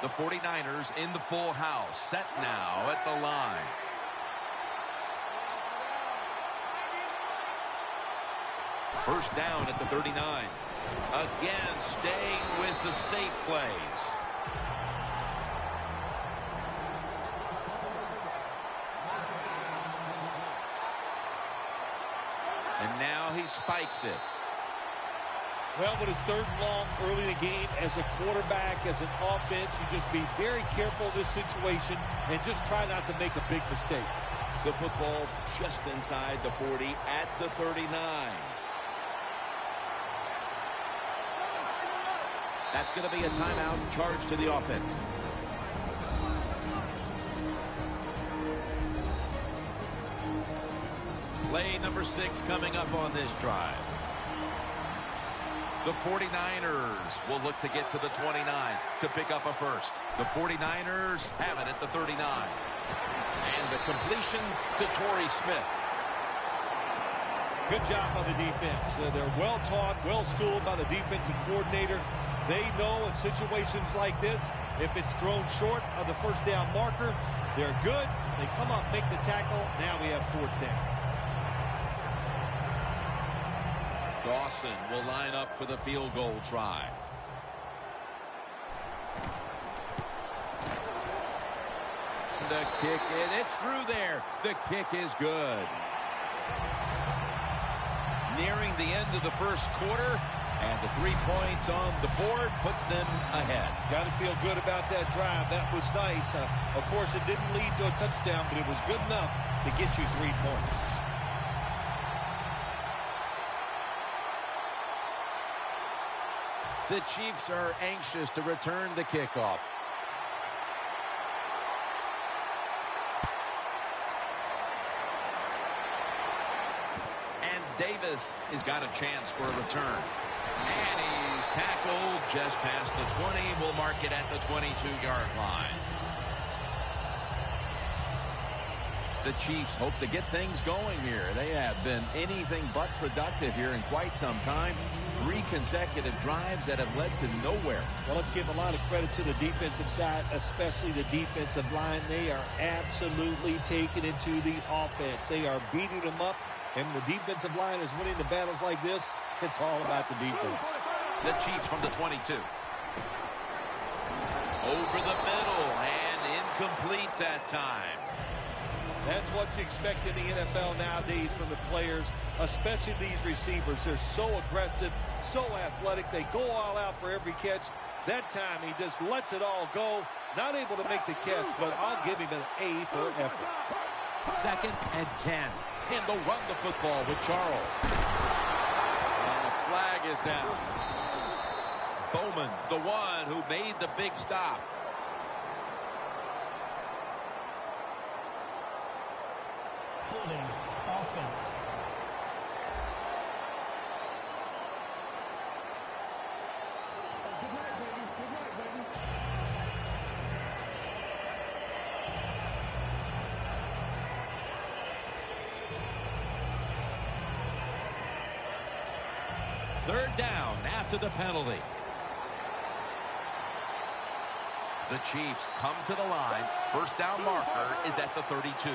The 49ers in the full house, set now at the line. First down at the 39. Again, staying with the safe plays. And now he spikes it. Well, with his third and long early in the game, as a quarterback, as an offense, you just be very careful of this situation and just try not to make a big mistake. The football just inside the 40 at the 39. That's going to be a timeout charge to the offense. Play number 6 coming up on this drive. The 49ers will look to get to the 29 to pick up a first. The 49ers have it at the 39. And the completion to Torrey Smith. Good job by the defense. They're well-taught, well-schooled by the defensive coordinator. They know in situations like this, if it's thrown short of the first down marker, they're good. They come up, make the tackle. Now we have fourth down. Dawson will line up for the field goal try. The kick, and it's through there. The kick is good. Nearing the end of the first quarter, and the 3 points on the board puts them ahead. Got to feel good about that drive. That was nice. Of course, it didn't lead to a touchdown, but it was good enough to get you 3 points. The Chiefs are anxious to return the kickoff. And Davis has got a chance for a return. And he's tackled just past the 20. We'll mark it at the 22-yard line. The Chiefs hope to get things going here. They have been anything but productive here in quite some time. 3 consecutive drives that have led to nowhere. Well, let's give a lot of credit to the defensive side, especially the defensive line. They are absolutely taking it to the offense. They are beating them up, and the defensive line is winning the battles like this. It's all about the defense. The Chiefs from the 22. Over the middle, and incomplete that time. That's what you expect in the NFL nowadays from the players, especially these receivers. They're so aggressive, so athletic. They go all out for every catch. That time, he just lets it all go. Not able to make the catch, but I'll give him an A for effort. 2nd and 10. And they'll run the football with Charles. And the flag is down. Bowman's the one who made the big stop. Holding offense. Third down after the penalty. The Chiefs come to the line. First down marker is at the 32.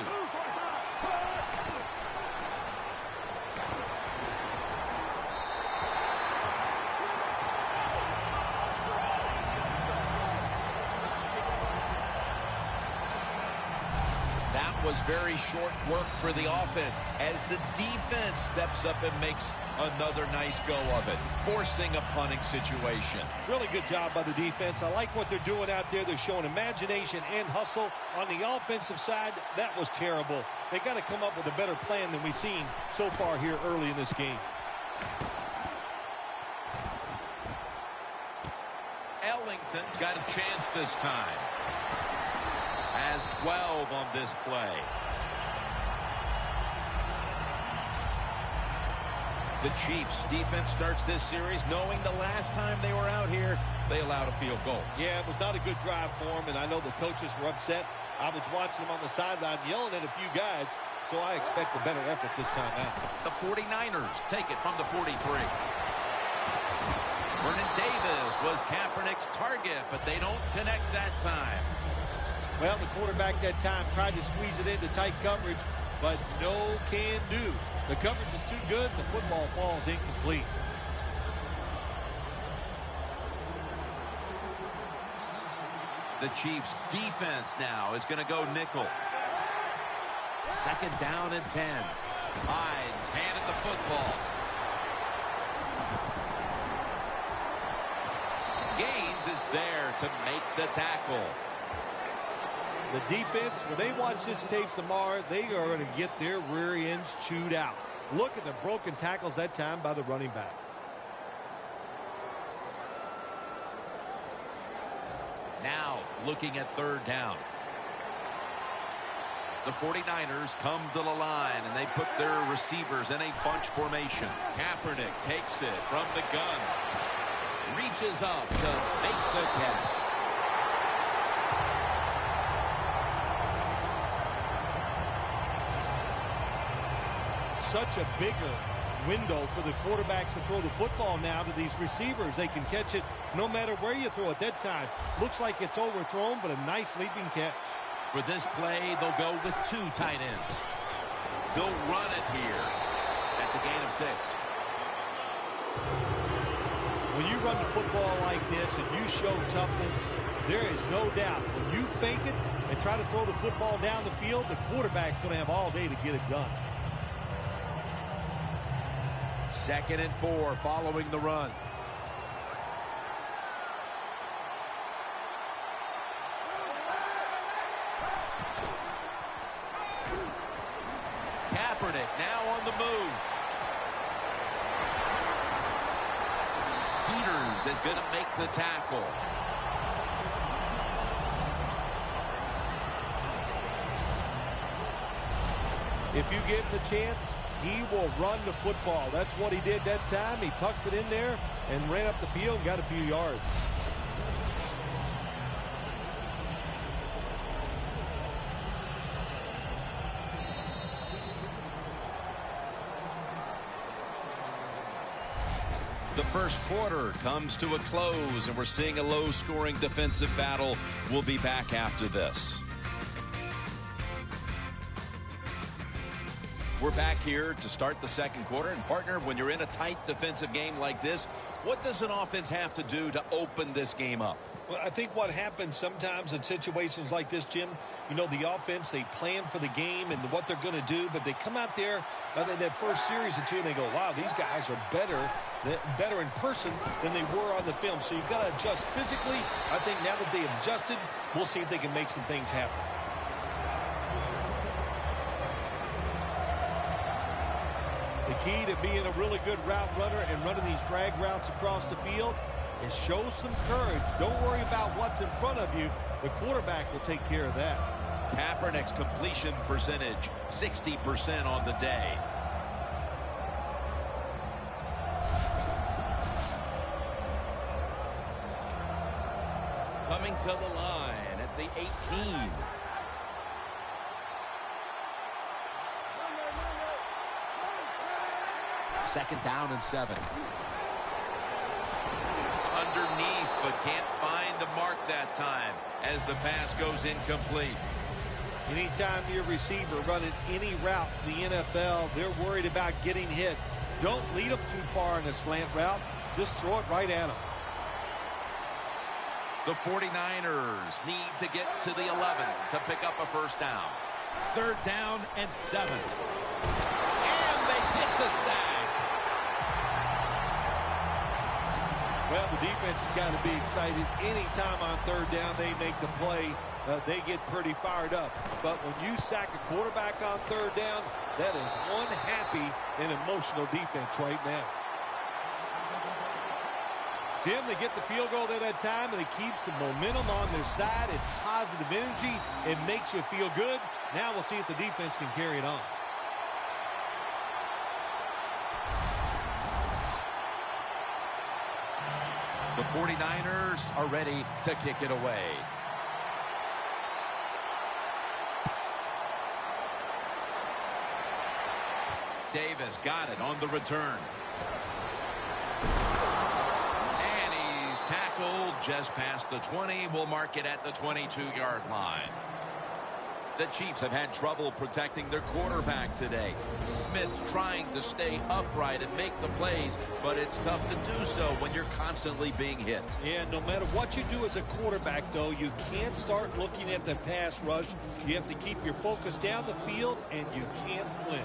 Was very short work for the offense as the defense steps up and makes another nice go of it, forcing a punting situation. Really good job by the defense. I like what they're doing out there. They're showing imagination and hustle. On the offensive side, that was terrible. They got to come up with a better plan than we've seen so far here early in this game. Ellington's got a chance this time. Has 12 on this play. The Chiefs defense starts this series knowing the last time they were out here, they allowed a field goal. Yeah, it was not a good drive for them, and I know the coaches were upset. I was watching them on the sideline yelling at a few guys, so I expect a better effort this time out. The 49ers take it from the 43. Vernon Davis was Kaepernick's target, but they don't connect that time. Well, the quarterback that time tried to squeeze it into tight coverage, but no can do. The coverage is too good. The football falls incomplete. The Chiefs defense now is going to go nickel. Second down and 10. Hyde's handed the football. Gaines is there to make the tackle. The defense, when they watch this tape tomorrow, they are going to get their rear ends chewed out. Look at the broken tackles that time by the running back. Now looking at third down. The 49ers come to the line, and they put their receivers in a bunch formation. Kaepernick takes it from the gun. Reaches up to make the catch. Such a bigger window for the quarterbacks to throw the football now to these receivers. They can catch it no matter where you throw it that time. Looks like it's overthrown, but a nice leaping catch. For this play, they'll go with 2 tight ends. They'll run it here. That's a gain of 6. When you run the football like this and you show toughness, there is no doubt when you fake it and try to throw the football down the field, the quarterback's going to have all day to get it done. Second and 4 following the run. Kaepernick now on the move. Peters is going to make the tackle. If you give him the chance, he will run the football. That's what he did that time. He tucked it in there and ran up the field and got a few yards. The first quarter comes to a close, and we're seeing a low-scoring defensive battle. We'll be back after this. We're back here to start the second quarter. And, partner, when you're in a tight defensive game like this, what does an offense have to do to open this game up? Well, I think what happens sometimes in situations like this, Jim, you know, the offense, they plan for the game and what they're going to do, but they come out there in that first series or two, and they go, wow, these guys are better in person than they were on the film. So you've got to adjust physically. I think now that they have adjusted, we'll see if they can make some things happen. The key to being a really good route runner and running these drag routes across the field is show some courage. Don't worry about what's in front of you. The quarterback will take care of that. Kaepernick's completion percentage, 60% on the day. Coming to the line at the 18. Second down and 7. Underneath, but can't find the mark that time as the pass goes incomplete. Anytime your receiver running any route in the NFL, they're worried about getting hit. Don't lead them too far in a slant route. Just throw it right at them. The 49ers need to get to the 11 to pick up a first down. Third down and 7. And they get the sack. Well, the defense has got to be excited. Anytime on third down they make the play, they get pretty fired up. But when you sack a quarterback on third down, that is one happy and emotional defense right now. Jim, they get the field goal at that time, and it keeps the momentum on their side. It's positive energy. It makes you feel good. Now we'll see if the defense can carry it on. The 49ers are ready to kick it away. Davis got it on the return. And he's tackled just past the 20. We'll mark it at the 22-yard line. The Chiefs have had trouble protecting their quarterback today. Smith's trying to stay upright and make the plays, but it's tough to do so when you're constantly being hit. Yeah, no matter what you do as a quarterback, though, you can't start looking at the pass rush. You have to keep your focus down the field, and you can't flinch.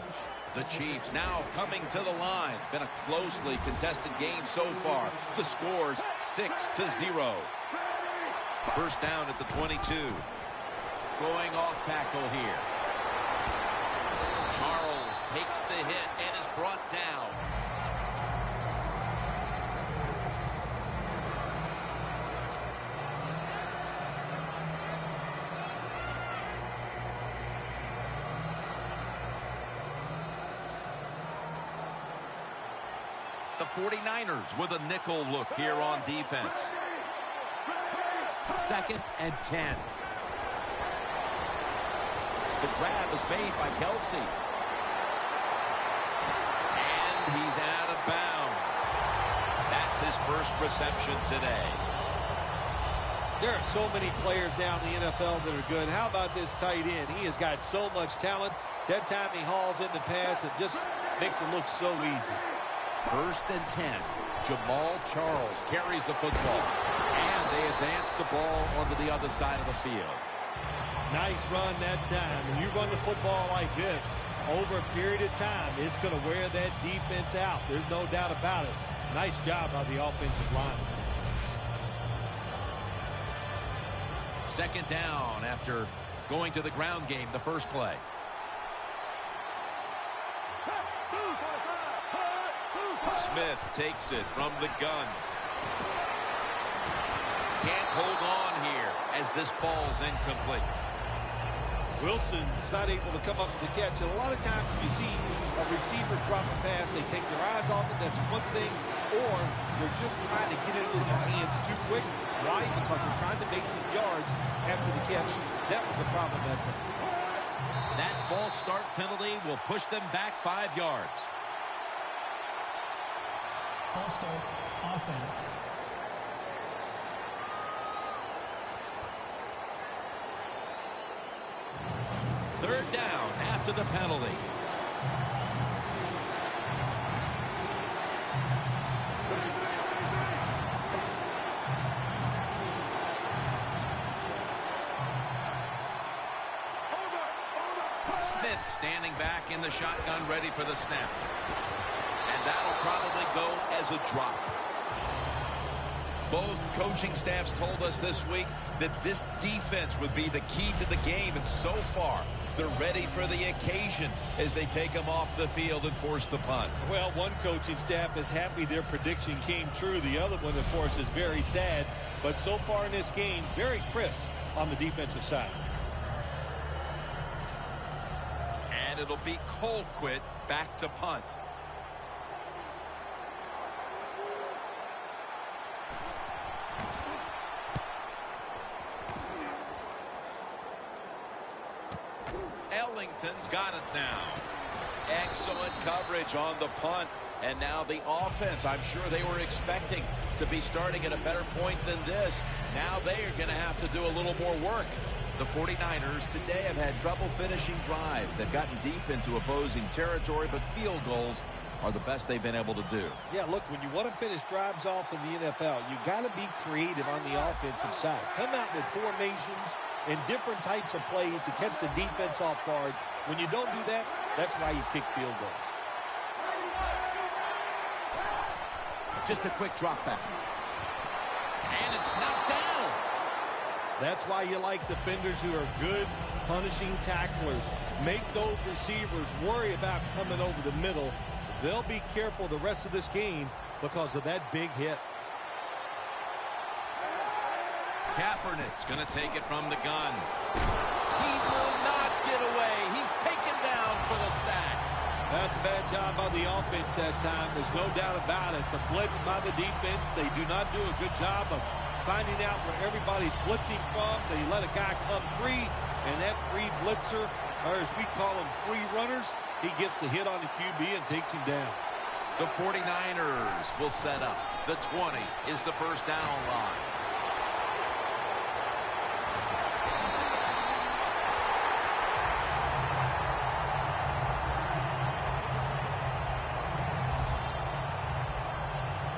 The Chiefs now coming to the line. Been a closely contested game so far. The score's 6-0. First down at the 22. Going off tackle here. Charles takes the hit and is brought down. The 49ers with a nickel look here on defense. 2nd and 10. The grab is made by Kelsey. And he's out of bounds. That's his first reception today. There are so many players down in the NFL that are good. How about this tight end? He has got so much talent. That time he hauls in the pass, it just makes it look so easy. 1st and 10. Jamal Charles carries the football. And they advance the ball onto the other side of the field. Nice run that time. When you run the football like this, over a period of time, it's going to wear that defense out. There's no doubt about it. Nice job by the offensive line. 2nd down after going to the ground game the first play. Smith takes it from the gun. Can't hold on here as this ball's incomplete. Wilson's not able to come up with the catch. And a lot of times when you see a receiver drop a pass, they take their eyes off it. That's one thing. Or they're just trying to get it in their hands too quick. Why? Because they're trying to make some yards after the catch. That was the problem that time. That false start penalty will push them back 5 yards. False start, offense. Third down after the penalty. Smith standing back in the shotgun, ready for the snap. And that'll probably go as a drop. Both coaching staffs told us this week that this defense would be the key to the game, and so far they're ready for the occasion as they take them off the field and force the punt. Well, one coaching staff is happy their prediction came true. The other one, of course, is very sad. But so far in this game, very crisp on the defensive side. And it'll be Colquitt back to punt. Ellington's got it now. Excellent coverage on the punt. And now the offense, I'm sure they were expecting to be starting at a better point than this. Now they are going to have to do a little more work. The 49ers today have had trouble finishing drives. They've gotten deep into opposing territory, but field goals are the best they've been able to do. Yeah, look, when you want to finish drives off in the NFL, you got to be creative on the offensive side. Come out with formations and different types of plays to catch the defense off guard. When you don't do that, that's why you kick field goals. Just a quick drop back. And it's knocked down. That's why you like defenders who are good punishing tacklers. Make those receivers worry about coming over the middle. They'll be careful the rest of this game because of that big hit. Kaepernick's going to take it from the gun. He will not get away. He's taken down for the sack. That's a bad job by the offense that time. There's no doubt about it. The blitz by the defense, they do not do a good job of finding out where everybody's blitzing from. They let a guy come free, and that free blitzer, or as we call them, free runners, he gets the hit on the QB and takes him down. The 49ers will set up. The 20 is the first down line.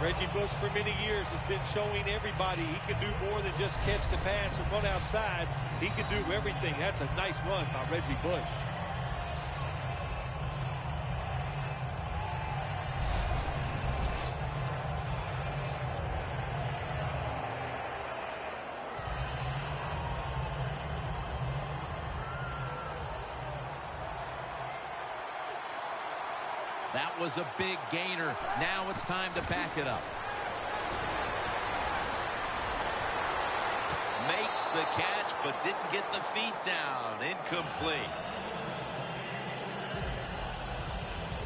Reggie Bush for many years has been showing everybody he can do more than just catch the pass and run outside. He can do everything. That's a nice run by Reggie Bush. That was a big gainer. Now it's time to back it up. Makes the catch, but didn't get the feet down. Incomplete.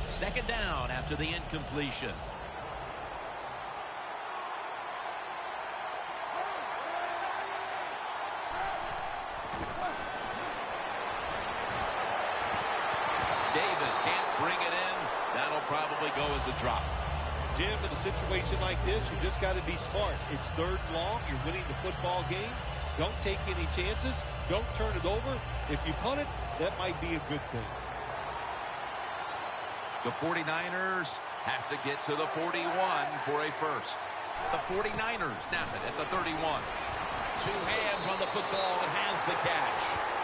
Second down after the incompletion. Davis can't bring it in. That'll probably go as a drop. Jim, in a situation like this, you just got to be smart. It's third and long. You're winning the football game. Don't take any chances. Don't turn it over. If you punt it, that might be a good thing. The 49ers have to get to the 41 for a first. The 49ers snap it at the 31. Two hands on the football and has the catch.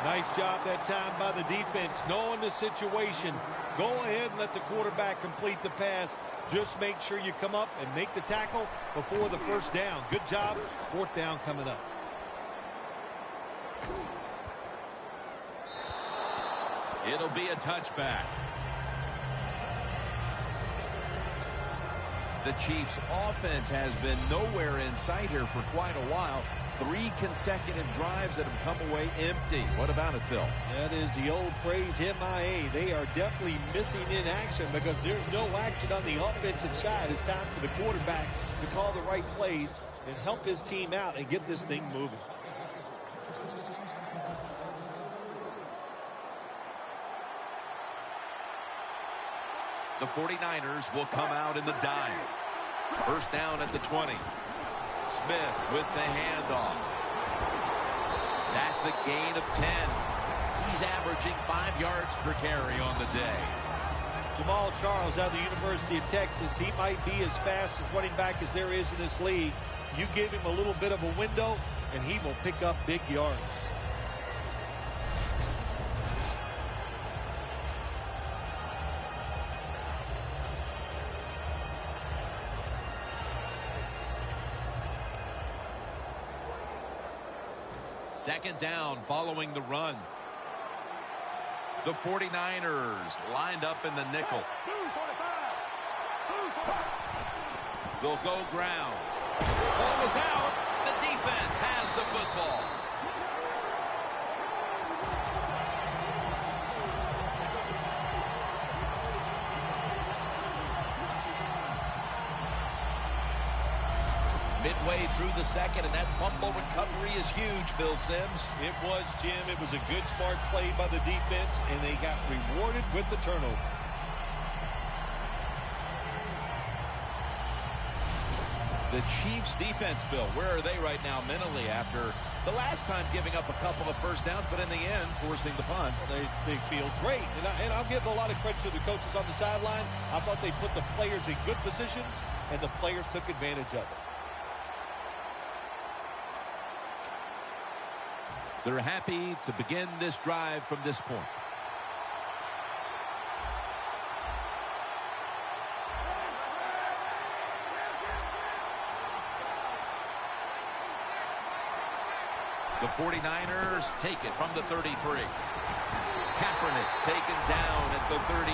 Nice job that time by the defense, knowing the situation. Go ahead and let the quarterback complete the pass. Just make sure you come up and make the tackle before the first down. Good job. Fourth down coming up. It'll be a touchback. The Chiefs' offense has been nowhere in sight here for quite a while. 3 consecutive drives that have come away empty. What about it, Phil? That is the old phrase, MIA. They are definitely missing in action because there's no action on the offensive side. It's time for the quarterback to call the right plays and help his team out and get this thing moving. The 49ers will come out in the dime. First down at the 20. Smith with the handoff. That's a gain of 10. He's averaging 5 yards per carry on the day. Jamal Charles out of the University of Texas. He might be as fast as running back as there is in this league. You give him a little bit of a window, and he will pick up big yards. Second down following the run. The 49ers lined up in the nickel. They'll go ground. Ball is out. The defense has the football. Midway through the second, and that fumble recovery is huge, Phil Simms. It was, Jim. It was a good, smart play by the defense, and they got rewarded with the turnover. The Chiefs defense, Bill, where are they right now mentally after the last time giving up a couple of first downs, but in the end, forcing the punts? They feel great. And I'll give a lot of credit to the coaches on the sideline. I thought they put the players in good positions, and the players took advantage of it. They're happy to begin this drive from this point. The 49ers take it from the 33. Kaepernick's taken down at the 33.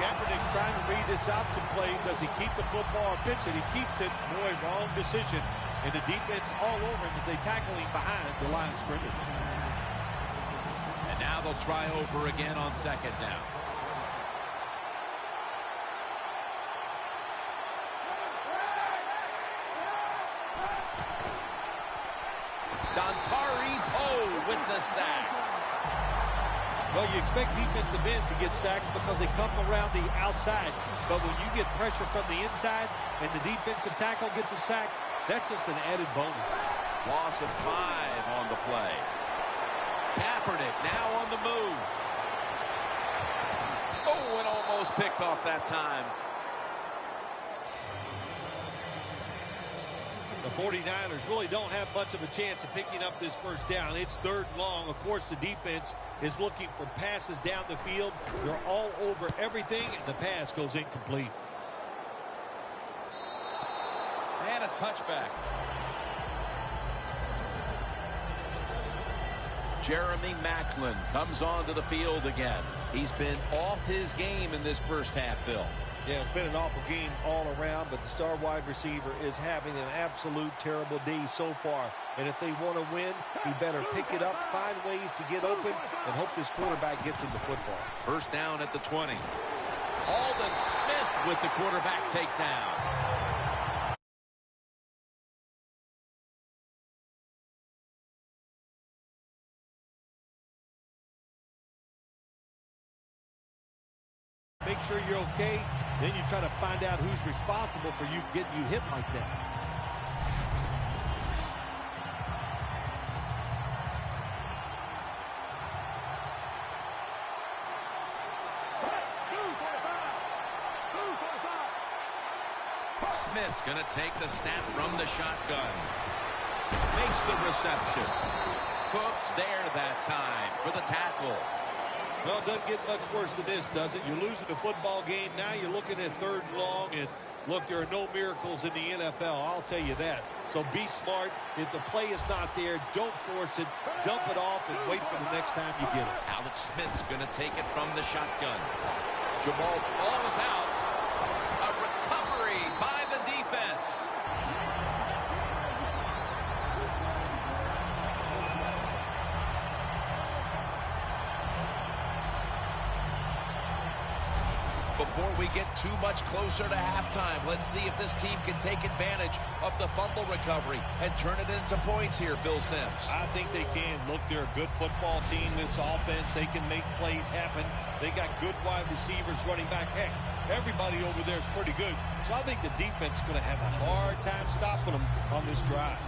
Kaepernick's trying to read this option play. Does he keep the football or pitch it? He keeps it. Boy, wrong decision. And the defense all over him as they tackle him behind the line of scrimmage. And now they'll try over again on second down. Dontari Poe with the sack. Well, you expect defensive ends to get sacks because they come around the outside. But when you get pressure from the inside and the defensive tackle gets a sack, that's just an added bonus. Loss of 5 on the play. Kaepernick now on the move. Oh, and almost picked off that time. The 49ers really don't have much of a chance of picking up this first down. It's 3rd and long. Of course, the defense is looking for passes down the field. They're all over everything, and the pass goes incomplete. And a touchback. Jeremy Maclin comes onto the field again. He's been off his game in this first half, Bill. Yeah, it's been an awful game all around, but the star wide receiver is having an absolute terrible day so far. And if they want to win, he better pick it up, find ways to get open, and hope this quarterback gets him the football. First down at the 20. Aldon Smith with the quarterback takedown. Make sure you're okay. Then you try to find out who's responsible for you getting you hit like that. Smith's going to take the snap from the shotgun. Makes the reception. Cooks there that time for the tackle. Well, it doesn't get much worse than this, does it? You're losing the football game. Now you're looking at 3rd and long. And, look, there are no miracles in the NFL. I'll tell you that. So be smart. If the play is not there, don't force it. Dump it off and wait for the next time you get it. Alex Smith's going to take it from the shotgun. Jamal ball is out. A recovery by the defense. Before we get too much closer to halftime, let's see if this team can take advantage of the fumble recovery and turn it into points here, Bill Sims. I think they can. Look, they're a good football team, this offense. They can make plays happen. They got good wide receivers running back. Heck, everybody over there is pretty good. So I think the defense is going to have a hard time stopping them on this drive.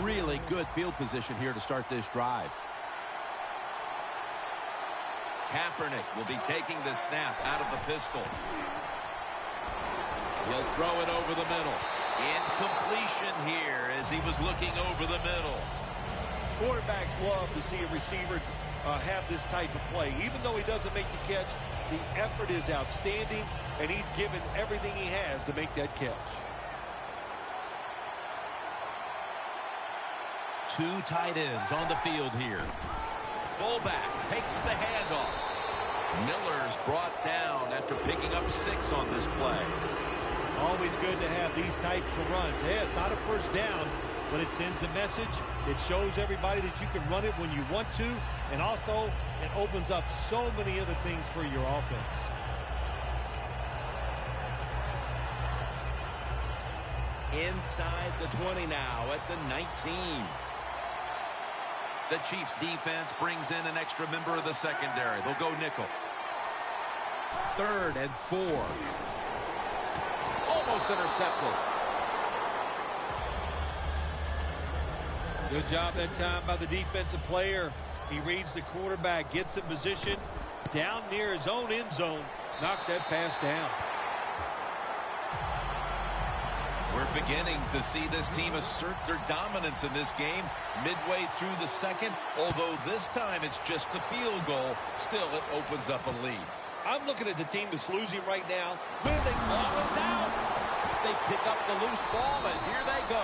Really good field position here to start this drive. Kaepernick will be taking the snap out of the pistol. He'll throw it over the middle. Incompletion here as he was looking over the middle. Quarterbacks love to see a receiver have this type of play. Even though he doesn't make the catch, the effort is outstanding, and he's given everything he has to make that catch. Two tight ends on the field here. Fullback takes the handoff. Miller's brought down after picking up 6 on this play. Always good to have these types of runs. Hey, it's not a first down, but it sends a message. It shows everybody that you can run it when you want to, and also it opens up so many other things for your offense. Inside the 20 now at the 19. The Chiefs defense brings in an extra member of the secondary. They'll go nickel. 3rd and 4. Almost intercepted. Good job that time by the defensive player. He reads the quarterback, gets in position down near his own end zone, knocks that pass down. We're beginning to see this team assert their dominance in this game midway through the second, although this time it's just a field goal. Still, it opens up a lead. I'm looking at the team that's losing right now. Where the ball is out. They pick up the loose ball, and here they go.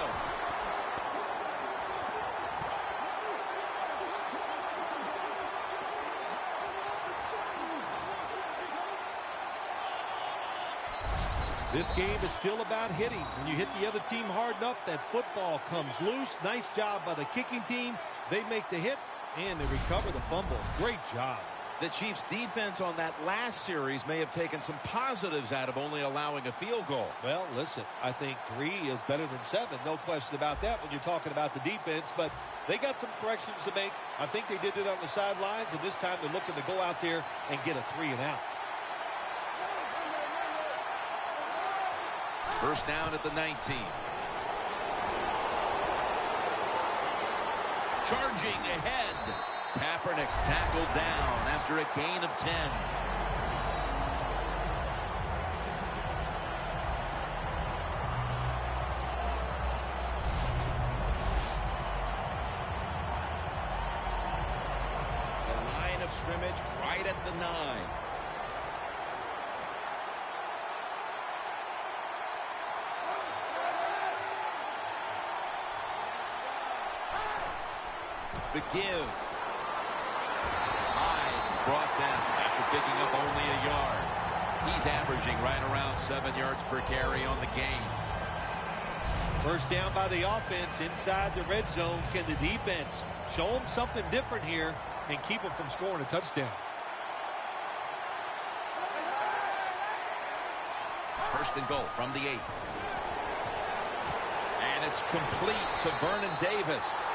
This game is still about hitting. When you hit the other team hard enough, that football comes loose. Nice job by the kicking team. They make the hit, and they recover the fumble. Great job. The Chiefs' defense on that last series may have taken some positives out of only allowing a field goal. Well, listen, I think 3 is better than 7. No question about that when you're talking about the defense. But they got some corrections to make. I think they did it on the sidelines, and this time they're looking to go out there and get a 3 and out. First down at the 19. Charging ahead. Kaepernick's tackled down after a gain of 10. right at the 9. The give. Hyde's brought down after picking up only a yard. He's averaging right around 7 yards per carry on the game. First down by the offense inside the red zone. Can the defense show them something different here and keep them from scoring a touchdown? First and goal from the 8. And it's complete to Vernon Davis.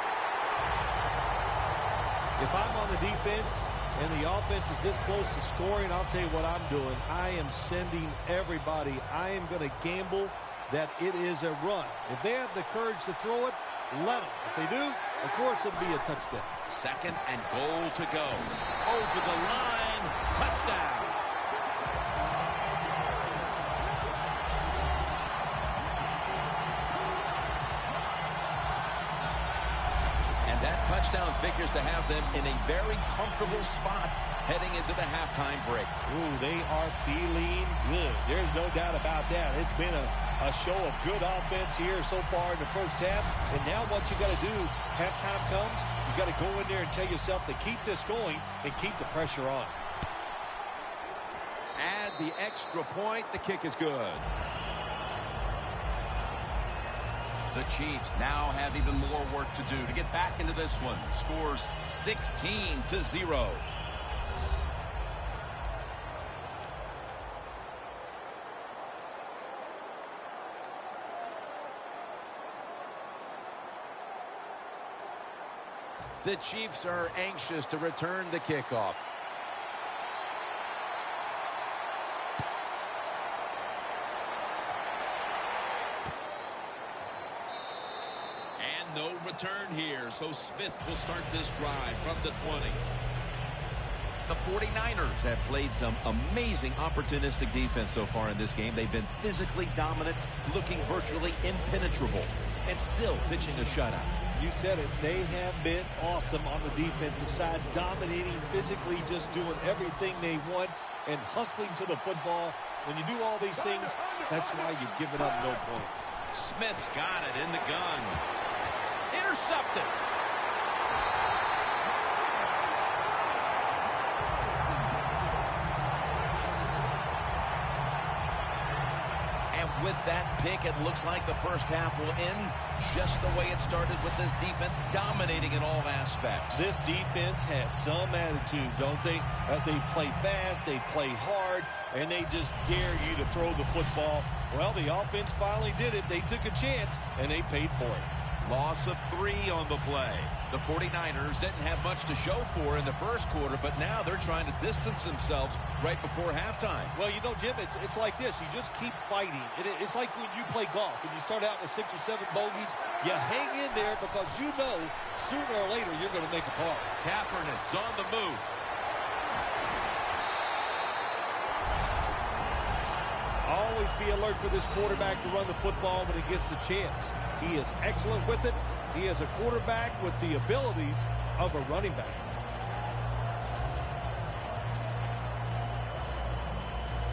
If I'm on the defense and the offense is this close to scoring, I'll tell you what I'm doing. I am sending everybody. I am going to gamble that it is a run. If they have the courage to throw it, let them. If they do, of course it'll be a touchdown. Second and goal to go. Over the line. Touchdown. That touchdown figures to have them in a very comfortable spot heading into the halftime break. Ooh, they are feeling good. There's no doubt about that. It's been a show of good offense here so far in the first half. And now what you got to do, halftime comes, you got to go in there and tell yourself to keep this going and keep the pressure on. Add the extra point. The kick is good. The Chiefs now have even more work to do to get back into this one. Scores 16-0. The Chiefs are anxious to return the kickoff. No return here, so Smith will start this drive from the 20. The 49ers have played some amazing opportunistic defense so far in this game. They've been physically dominant, looking virtually impenetrable, and still pitching a shutout. You said it. They have been awesome on the defensive side, dominating physically, just doing everything they want and hustling to the football. When you do all these things, that's why you've given up no points. Smith's got it in the gun. Intercepted. And with that pick, it looks like the first half will end just the way it started, with this defense dominating in all aspects. This defense has some attitude, don't they? They play fast, they play hard, and they just dare you to throw the football. Well, the offense finally did it. They took a chance, and they paid for it. Loss of 3 on the play. The 49ers didn't have much to show for in the first quarter, but now they're trying to distance themselves right before halftime. Well, you know, Jim, it's like this. You just keep fighting. It's like when you play golf and you start out with 6 or 7 bogeys. You hang in there because you know sooner or later you're going to make a par. Kaepernick's on the move. Always be alert for this quarterback to run the football when he gets the chance. He is excellent with it. He is a quarterback with the abilities of a running back.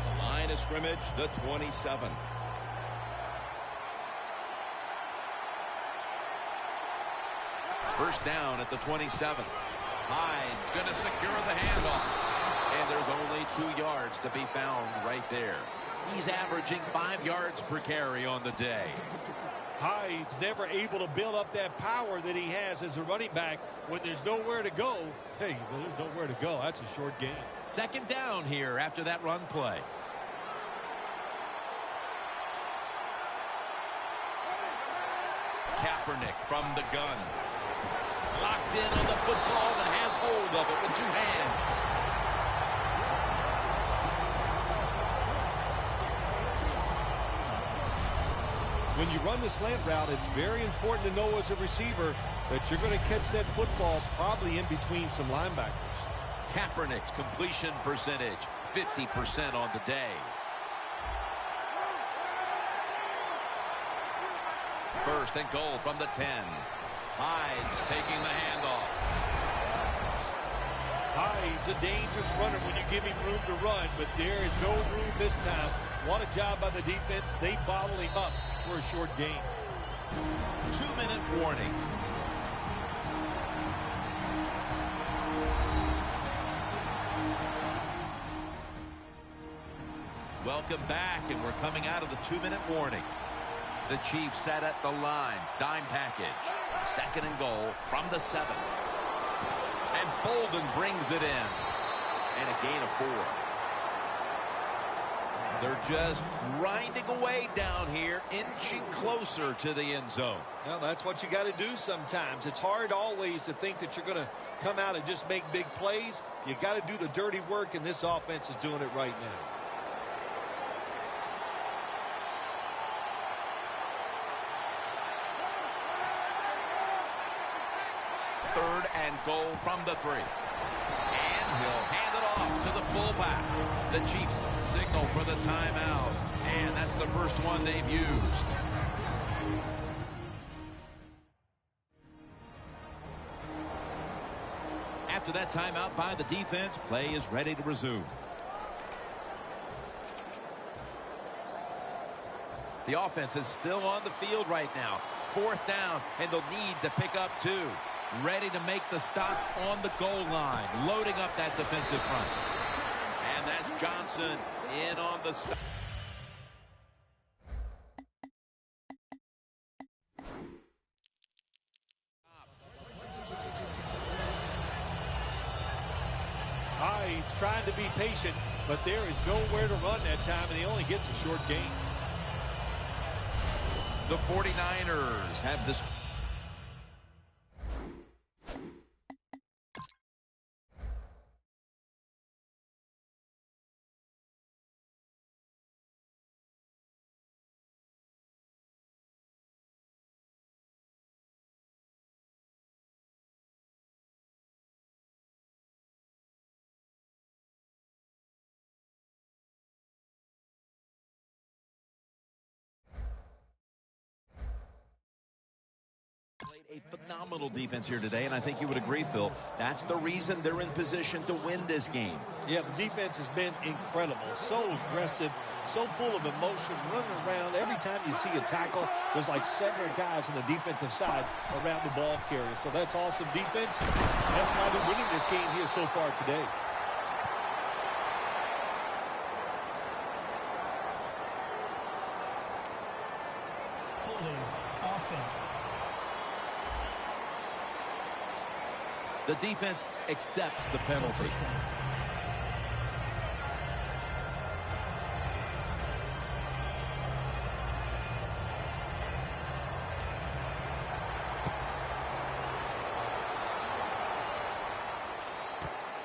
The line of scrimmage, the 27. First down at the 27. Hyde's going to secure the handoff. And there's only 2 yards to be found right there. He's averaging 5 yards per carry on the day. Hyde's never able to build up that power that he has as a running back when there's nowhere to go. Hey, there's nowhere to go. That's a short game. Second down here after that run play. Kaepernick from the gun. Locked in on the football and has hold of it with 2 hands. When you run the slant route, it's very important to know as a receiver that you're going to catch that football probably in between some linebackers. Kaepernick's completion percentage, 50% on the day. First and goal from the 10. Hyde's taking the handoff. He's a dangerous runner when you give him room to run, but there is no room this time. What a job by the defense. They bottle him up for a short gain. 2-minute warning. Welcome back, and we're coming out of the 2-minute warning. The Chiefs set at the line. Dime package. 2nd and goal from the 7. And Bolden brings it in. And a gain of 4. They're just grinding away down here, inching closer to the end zone. Well, that's what you got to do sometimes. It's hard always to think that you're going to come out and just make big plays. You got to do the dirty work, and this offense is doing it right now. 3rd and goal from the 3. And he'll hand it off to the fullback. The Chiefs signal for the timeout. And that's the first one they've used. After that timeout by the defense, play is ready to resume. The offense is still on the field right now. 4th down, and they'll need to pick up 2. Ready to make the stop on the goal line. Loading up that defensive front. And that's Johnson in on the stop. He's trying to be patient, but there is nowhere to run that time, and he only gets a short gain. The 49ers have this. A phenomenal defense here today, and I think you would agree, Phil. That's the reason they're in position to win this game. Yeah, the defense has been incredible. So aggressive, so full of emotion, running around. Every time you see a tackle, there's like 7 guys on the defensive side around the ball carrier. So that's awesome defense. That's why they're winning this game here so far today. Holding offense. The defense accepts the penalty.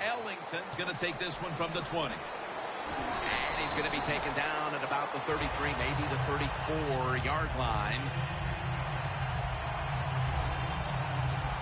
Ellington's going to take this one from the 20. And he's going to be taken down at about the 33, maybe the 34-yard line.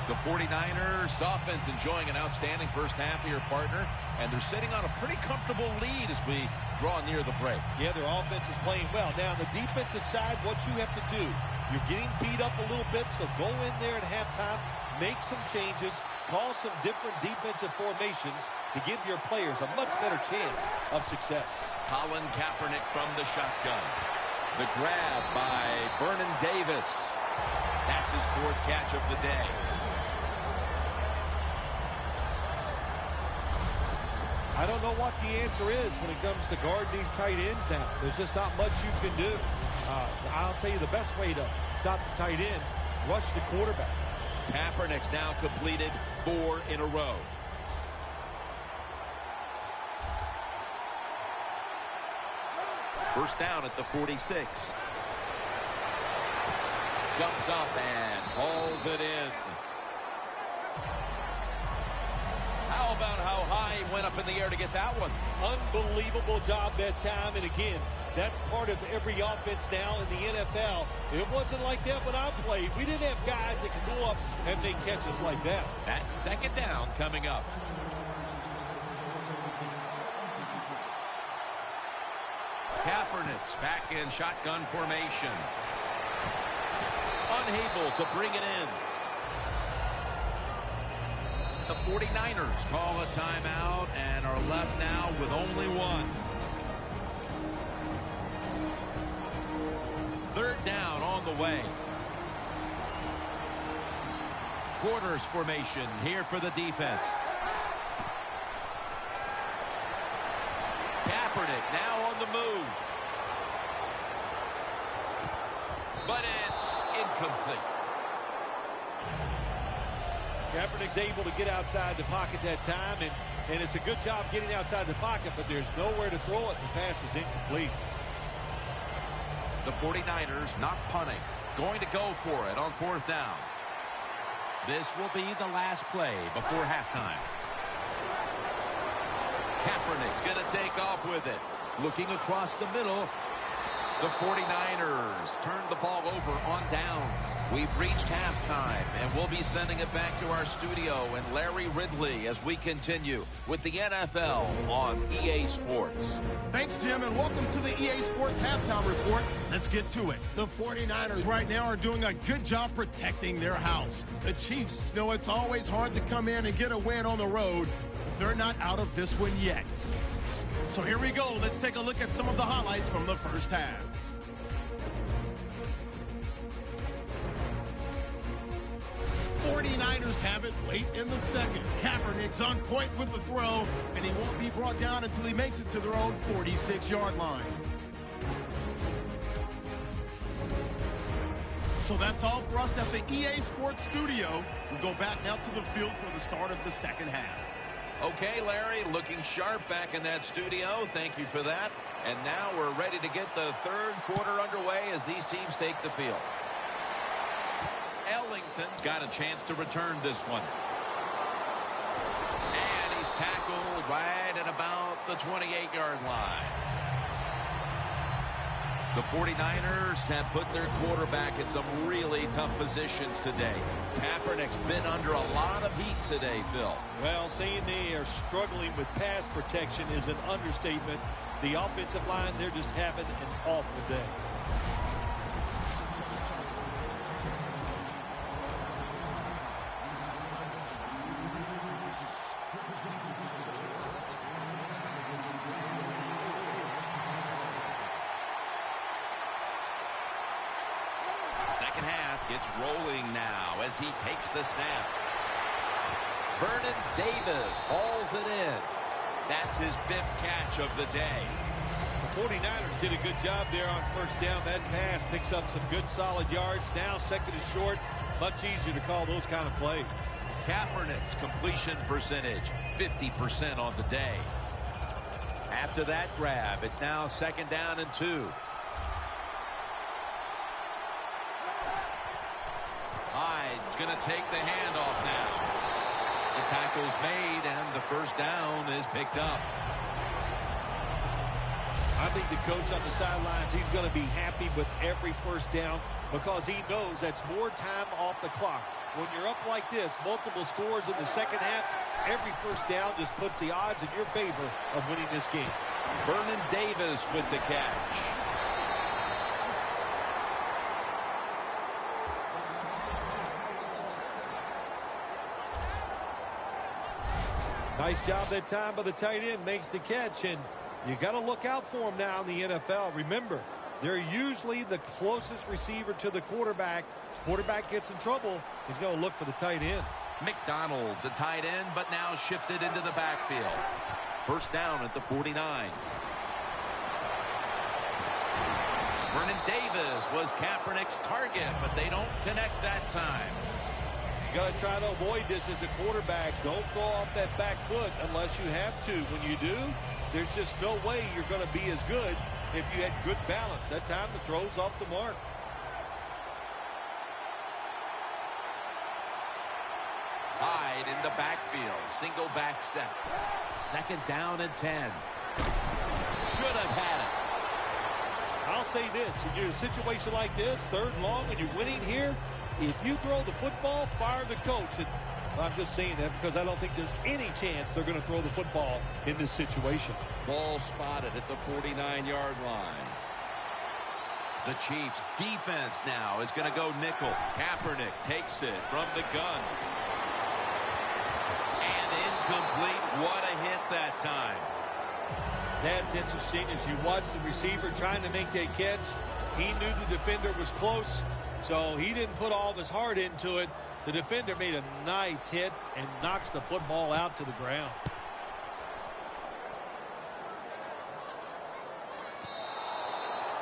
The 49ers offense enjoying an outstanding first half of your partner, and they're sitting on a pretty comfortable lead as we draw near the break. Yeah, their offense is playing well. Now, on the defensive side, what you have to do, you're getting beat up a little bit, so go in there at halftime, make some changes, call some different defensive formations to give your players a much better chance of success. Colin Kaepernick from the shotgun. The grab by Vernon Davis. That's his 4th catch of the day. I don't know what the answer is when it comes to guarding these tight ends now. There's just not much you can do. I'll tell you the best way to stop the tight end, rush the quarterback. Kaepernick's now completed 4 in a row. First down at the 46. Jumps up and hauls it in. How about how high he went up in the air to get that one? Unbelievable job that time. And again, that's part of every offense now in the NFL. It wasn't like that when I played. We didn't have guys that could go up and make catches like that. That's 2nd down coming up. Kaepernick's back in shotgun formation. Unable to bring it in. the 49ers call a timeout and are left now with only one. Third down on the way. Quarters formation here for the defense. Kaepernick now on the move. But it's incomplete. Kaepernick's able to get outside the pocket that time, and it's a good job getting outside the pocket, but there's nowhere to throw it. The pass is incomplete. The 49ers not punting. Going to go for it on fourth down. This will be the last play before halftime. Kaepernick's going to take off with it. Looking across the middle. The 49ers turn the ball over on downs. We've reached halftime, and we'll be sending it back to our studio and Larry Ridley as we continue with the NFL on EA Sports. Thanks, Jim, and welcome to the EA Sports Halftime Report. Let's get to it. The 49ers right now are doing a good job protecting their house. The Chiefs know it's always hard to come in and get a win on the road, but they're not out of this one yet. So here we go. Let's take a look at some of the highlights from the first half. 49ers have it late in the second. Kaepernick's on point with the throw, and he won't be brought down until he makes it to their own 46-yard line. So that's all for us at the EA Sports Studio. We'll go back now to the field for the start of the second half. Okay, Larry, looking sharp back in that studio. Thank you for that. And now we're ready to get the third quarter underway as these teams take the field. Ellington's got a chance to return this one. And he's tackled right at about the 28-yard line. The 49ers have put their quarterback in some really tough positions today. Kaepernick's been under a lot of heat today, Phil. Well, saying they are struggling with pass protection is an understatement. The offensive line, they're just having an awful day. Second half gets rolling now as he takes the snap. Vernon Davis hauls it in. That's his fifth catch of the day. The 49ers did a good job there on first down. That pass picks up some good solid yards. Now second and short, much easier to call those kind of plays. Kaepernick's completion percentage, 50% on the day. After that grab, it's now second down and 2. Hyde's going to take the handoff now. The tackle's made, and the first down is picked up. I think the coach on the sidelines, he's going to be happy with every first down because he knows that's more time off the clock. When you're up like this, multiple scores in the second half, every first down just puts the odds in your favor of winning this game. Vernon Davis with the catch. Nice job that time by the tight end, makes the catch, and you got to look out for him now in the NFL. Remember, they're usually the closest receiver to the quarterback. Quarterback gets in trouble, he's going to look for the tight end. McDonald's a tight end, but now shifted into the backfield. First down at the 49. Vernon Davis was Kaepernick's target, but they don't connect that time. You got to try to avoid this as a quarterback. Don't throw off that back foot unless you have to. When you do, there's just no way you're going to be as good if you had good balance. That time the throw's off the mark. Hyde in the backfield. Single back set. Second down and 10. Should have had it. I'll say this. When you're in a situation like this, third and long, and you're winning here, if you throw the football, fire the coach. And I'm just saying that because I don't think there's any chance they're going to throw the football in this situation. Ball spotted at the 49-yard line. The Chiefs' defense now is going to go nickel. Kaepernick takes it from the gun. Incomplete. What a hit that time. That's interesting. As you watch the receiver trying to make that catch, he knew the defender was close, so he didn't put all of his heart into it. The defender made a nice hit and knocks the football out to the ground.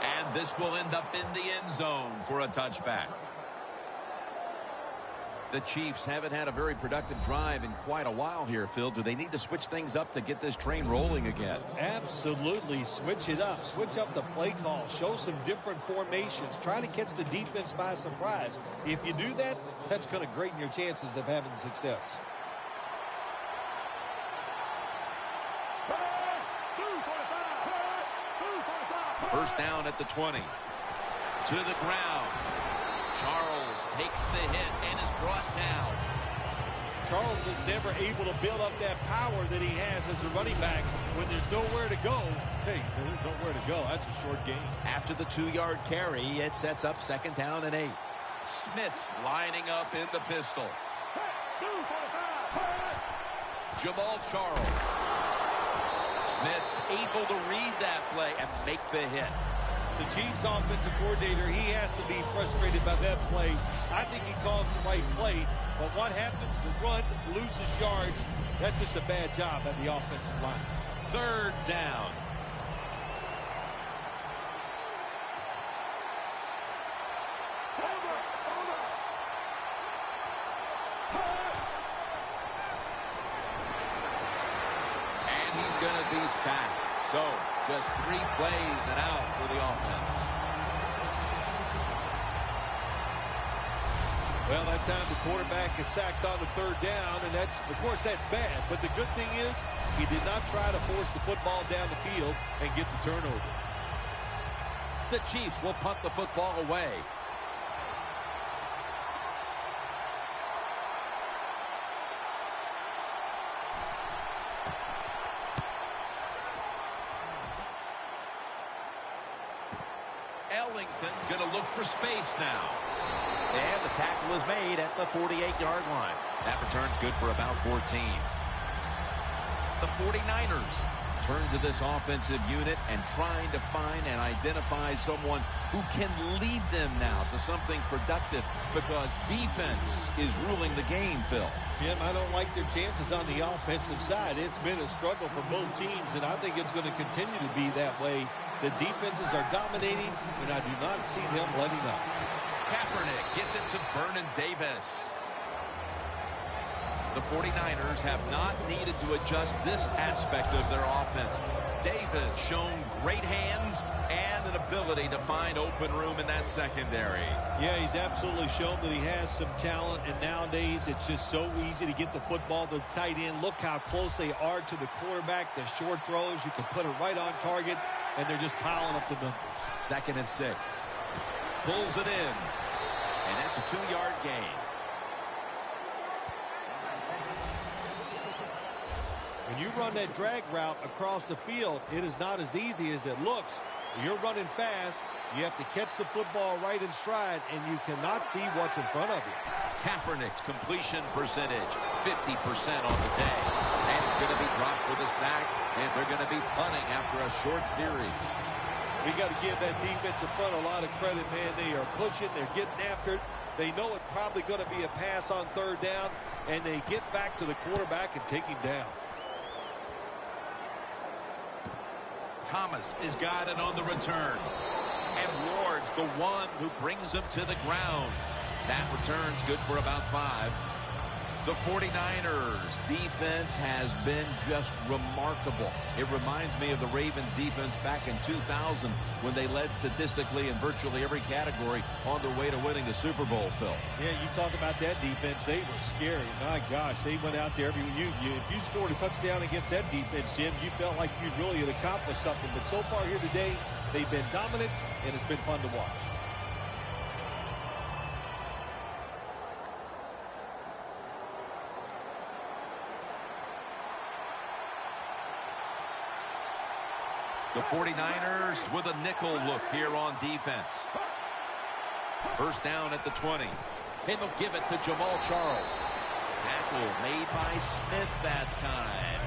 And this will end up in the end zone for a touchback. The Chiefs haven't had a very productive drive in quite a while here, Phil. Do they need to switch things up to get this train rolling again? Absolutely. Switch it up. Switch up the play call. Show some different formations. Try to catch the defense by surprise. If you do that, that's going to greaten your chances of having success. First down at the 20. To the ground. Charles takes the hit and is brought down. Charles is never able to build up that power that he has as a running back. When there's nowhere to go, hey, there's nowhere to go. That's a short game. After the 2-yard carry, it sets up 2nd down and 8. Smith's lining up in the pistol. Jamal Charles. Smith's able to read that play and make the hit. The Chiefs offensive coordinator, he has to be frustrated by that play. I think he calls the right play, but what happens? The run loses yards. That's just a bad job at the offensive line. 3rd down. And he's going to be sacked. So, just 3 plays and out for the offense. Well, that time the quarterback is sacked on the 3rd down, and that's, of course, that's bad. But the good thing is he did not try to force the football down the field and get the turnover. The Chiefs will punt the football away. Ellington's going to look for space now. And the tackle is made at the 48-yard line. That return's good for about 14. The 49ers turn to this offensive unit and trying to find and identify someone who can lead them now to something productive because defense is ruling the game, Phil. Jim, I don't like their chances on the offensive side. It's been a struggle for both teams, and I think it's going to continue to be that way. The defenses are dominating, and I do not see them letting up. Kaepernick gets it to Vernon Davis. The 49ers have not needed to adjust this aspect of their offense. Davis shown great hands and an ability to find open room in that secondary. Yeah, he's absolutely shown that he has some talent, and nowadays it's just so easy to get the football to the tight end. Look how close they are to the quarterback. The short throws, you can put it right on target, and they're just piling up the numbers. 2nd and 6. Pulls it in, and that's a 2-yard gain. When you run that drag route across the field, it is not as easy as it looks. You're running fast. You have to catch the football right in stride, and you cannot see what's in front of you. Kaepernick's completion percentage, 50% on the day. And it's going to be dropped for the sack, and they're going to be punting after a short series. We got to give that defensive front a lot of credit, man. They are pushing. They're getting after it. They know it's probably going to be a pass on 3rd down, and they get back to the quarterback and take him down. Thomas is got it on the return. And Ward's the one who brings him to the ground. That return's good for about 5. The 49ers defense has been just remarkable. It reminds me of the Ravens defense back in 2000 when they led statistically in virtually every category on their way to winning the Super Bowl, Phil. Yeah, you talk about that defense. They were scary. My gosh, they went out there. If you scored a touchdown against that defense, Jim, you felt like you really had accomplished something. But so far here today, they've been dominant, and it's been fun to watch. The 49ers with a nickel look here on defense. First down at the 20. And they'll give it to Jamal Charles. Tackle made by Smith that time.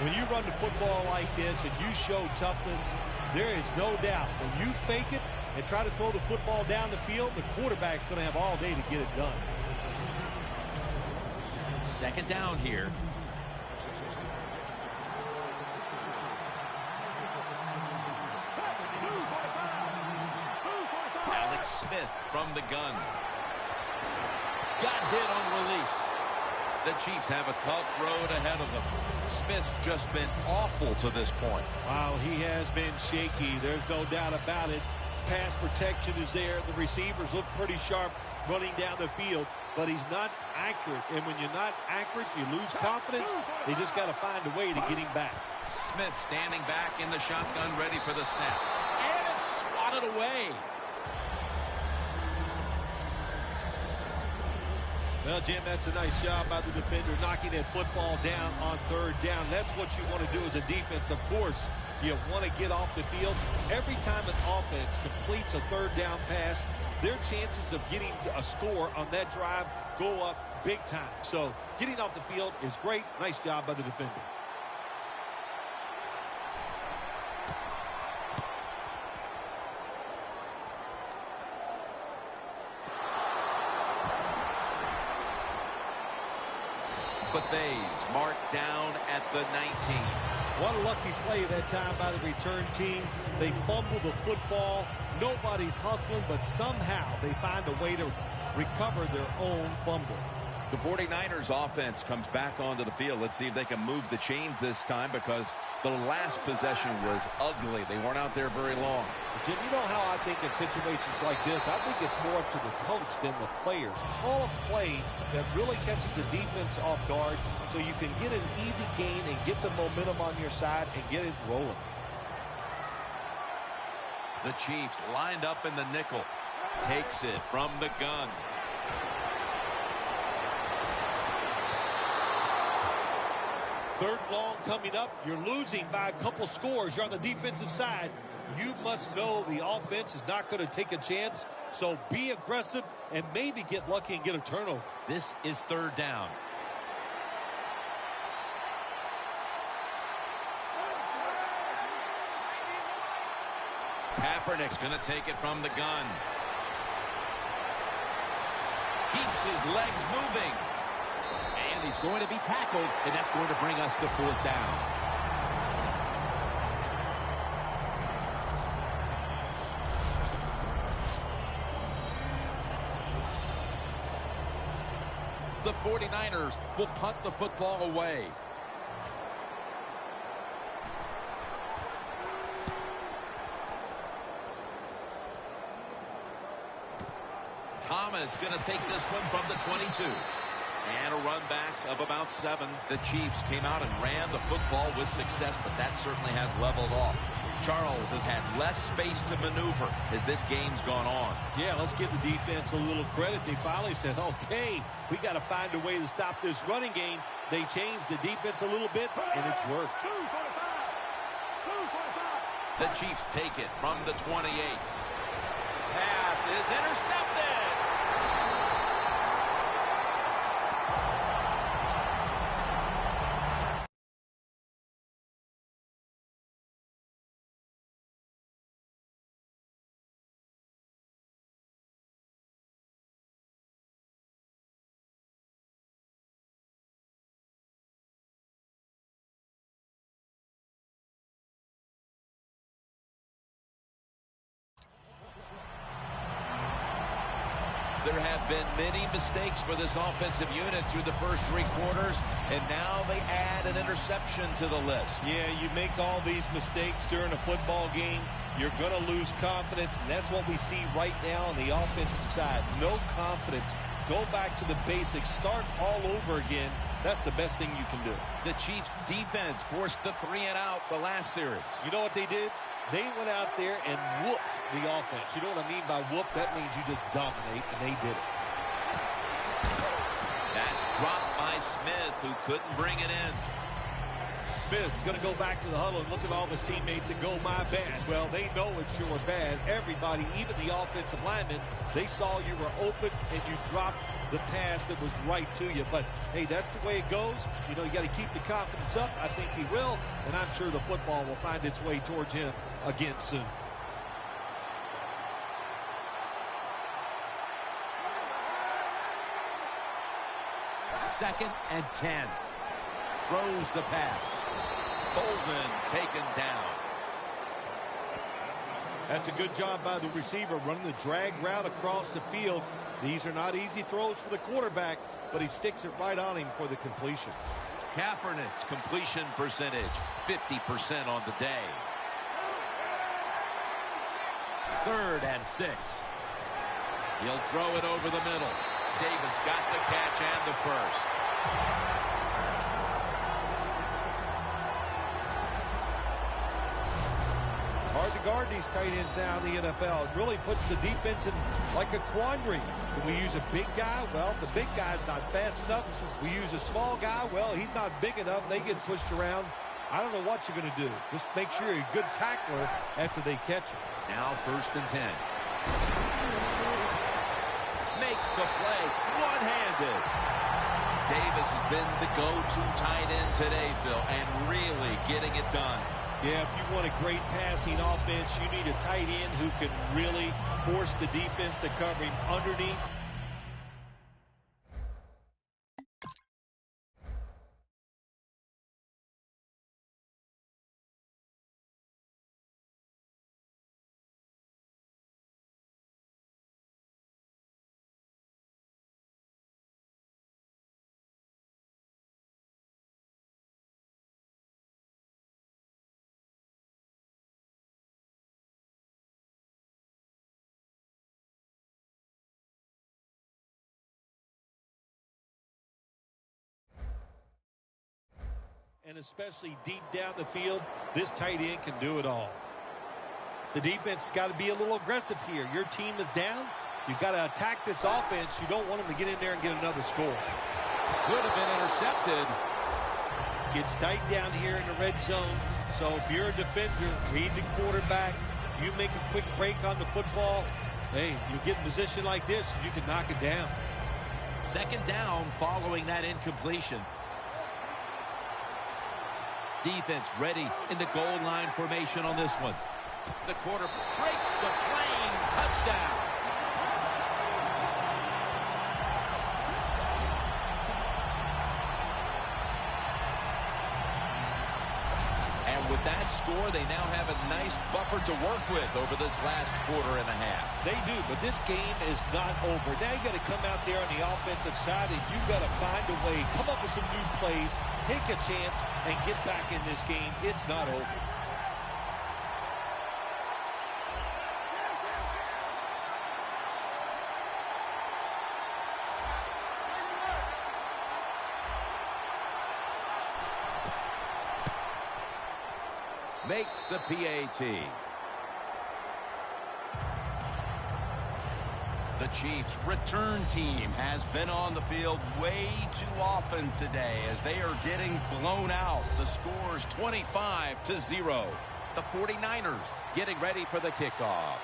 When you run the football like this and you show toughness, there is no doubt when you fake it and try to throw the football down the field, the quarterback's going to have all day to get it done. Second down here. Alex Smith from the gun. Got hit on release. The Chiefs have a tough road ahead of them. Smith's just been awful to this point. Wow, he has been shaky. There's no doubt about it. Pass protection is there. The receivers look pretty sharp running down the field, but he's not accurate. And when you're not accurate, you lose confidence. They just got to find a way to get him back. Smith standing back in the shotgun, ready for the snap. And it's swatted away. Well, Jim, that's a nice job by the defender knocking that football down on third down. That's what you want to do as a defense. Of course, you want to get off the field. Every time an offense completes a third down pass, their chances of getting a score on that drive go up big time. So getting off the field is great. Nice job by the defender. Buffets marked down at the 19. What a lucky play that time by the return team. They fumble the football. Nobody's hustling, but somehow they find a way to recover their own fumble. The 49ers offense comes back onto the field. Let's see if they can move the chains this time, because the last possession was ugly. They weren't out there very long. Jim, you know how I think in situations like this, I think it's more up to the coach than the players. Call a play that really catches the defense off guard so you can get an easy gain and get the momentum on your side and get it rolling. The Chiefs lined up in the nickel. Takes it from the gun. Third long coming up. You're losing by a couple scores. You're on the defensive side. You must know the offense is not going to take a chance. So be aggressive and maybe get lucky and get a turnover. This is third down. Kaepernick's going to take it from the gun. Keeps his legs moving. And he's going to be tackled, and that's going to bring us to fourth down. The 49ers will punt the football away. Thomas going to take this one from the 22. And a run back of about 7. The Chiefs came out and ran the football with success, but that certainly has leveled off. Charles has had less space to maneuver as this game's gone on. Yeah, let's give the defense a little credit. They finally said, okay, we got to find a way to stop this running game. They changed the defense a little bit, and it's worked. The Chiefs take it from the 28. Pass is intercepted. There have been many mistakes for this offensive unit through the first 3 quarters, and now they add an interception to the list. Yeah, you make all these mistakes during a football game, you're going to lose confidence, and that's what we see right now on the offensive side. No confidence. Go back to the basics. Start all over again. That's the best thing you can do. The Chiefs' defense forced the 3-and-out the last series. You know what they did? They went out there and whooped the offense. You know what I mean by whoop? That means you just dominate, and they did it. That's dropped by Smith, who couldn't bring it in. Smith is going to go back to the huddle and look at all of his teammates and go, my bad. Well, they know it's your bad. Everybody, even the offensive linemen, they saw you were open and you dropped the pass that was right to you. But, hey, that's the way it goes. You know, you got to keep the confidence up. I think he will, and I'm sure the football will find its way towards him again soon. Second and 10. Throws the pass. Bolden taken down. That's a good job by the receiver, running the drag route across the field. These are not easy throws for the quarterback, but he sticks it right on him for the completion. Kaepernick's completion percentage, 50% on the day. 3rd and 6. He'll throw it over the middle. Davis got the catch and the first. Hard to guard these tight ends now in the NFL. It really puts the defense in like a quandary. Can we use a big guy? Well, the big guy's not fast enough. We use a small guy. Well, he's not big enough. They get pushed around. I don't know what you're going to do. Just make sure you're a good tackler after they catch him. Now 1st and 10. Makes the play one-handed. Davis has been the go-to tight end today, Phil, and really getting it done. Yeah, if you want a great passing offense, you need a tight end who can really force the defense to cover him underneath. And especially deep down the field, this tight end can do it all. The defense has got to be a little aggressive here. Your team is down. You've got to attack this offense. You don't want them to get in there and get another score. Could have been intercepted. Gets tight down here in the red zone. So if you're a defender, read the quarterback. You make a quick break on the football. Hey, you get in a position like this, you can knock it down. 2nd down following that incompletion. Defense ready in the goal line formation on this one. The quarter breaks the plane. Touchdown. And with that score, they now have a nice buffer to work with over this last quarter and a half. They do, but this game is not over. Now you got to come out there on the offensive side, and you got to find a way, come up with some new plays, take a chance, and get back in this game. It's not over. Makes the PAT. The Chiefs' return team has been on the field way too often today as they are getting blown out. The score is 25-0. The 49ers getting ready for the kickoff.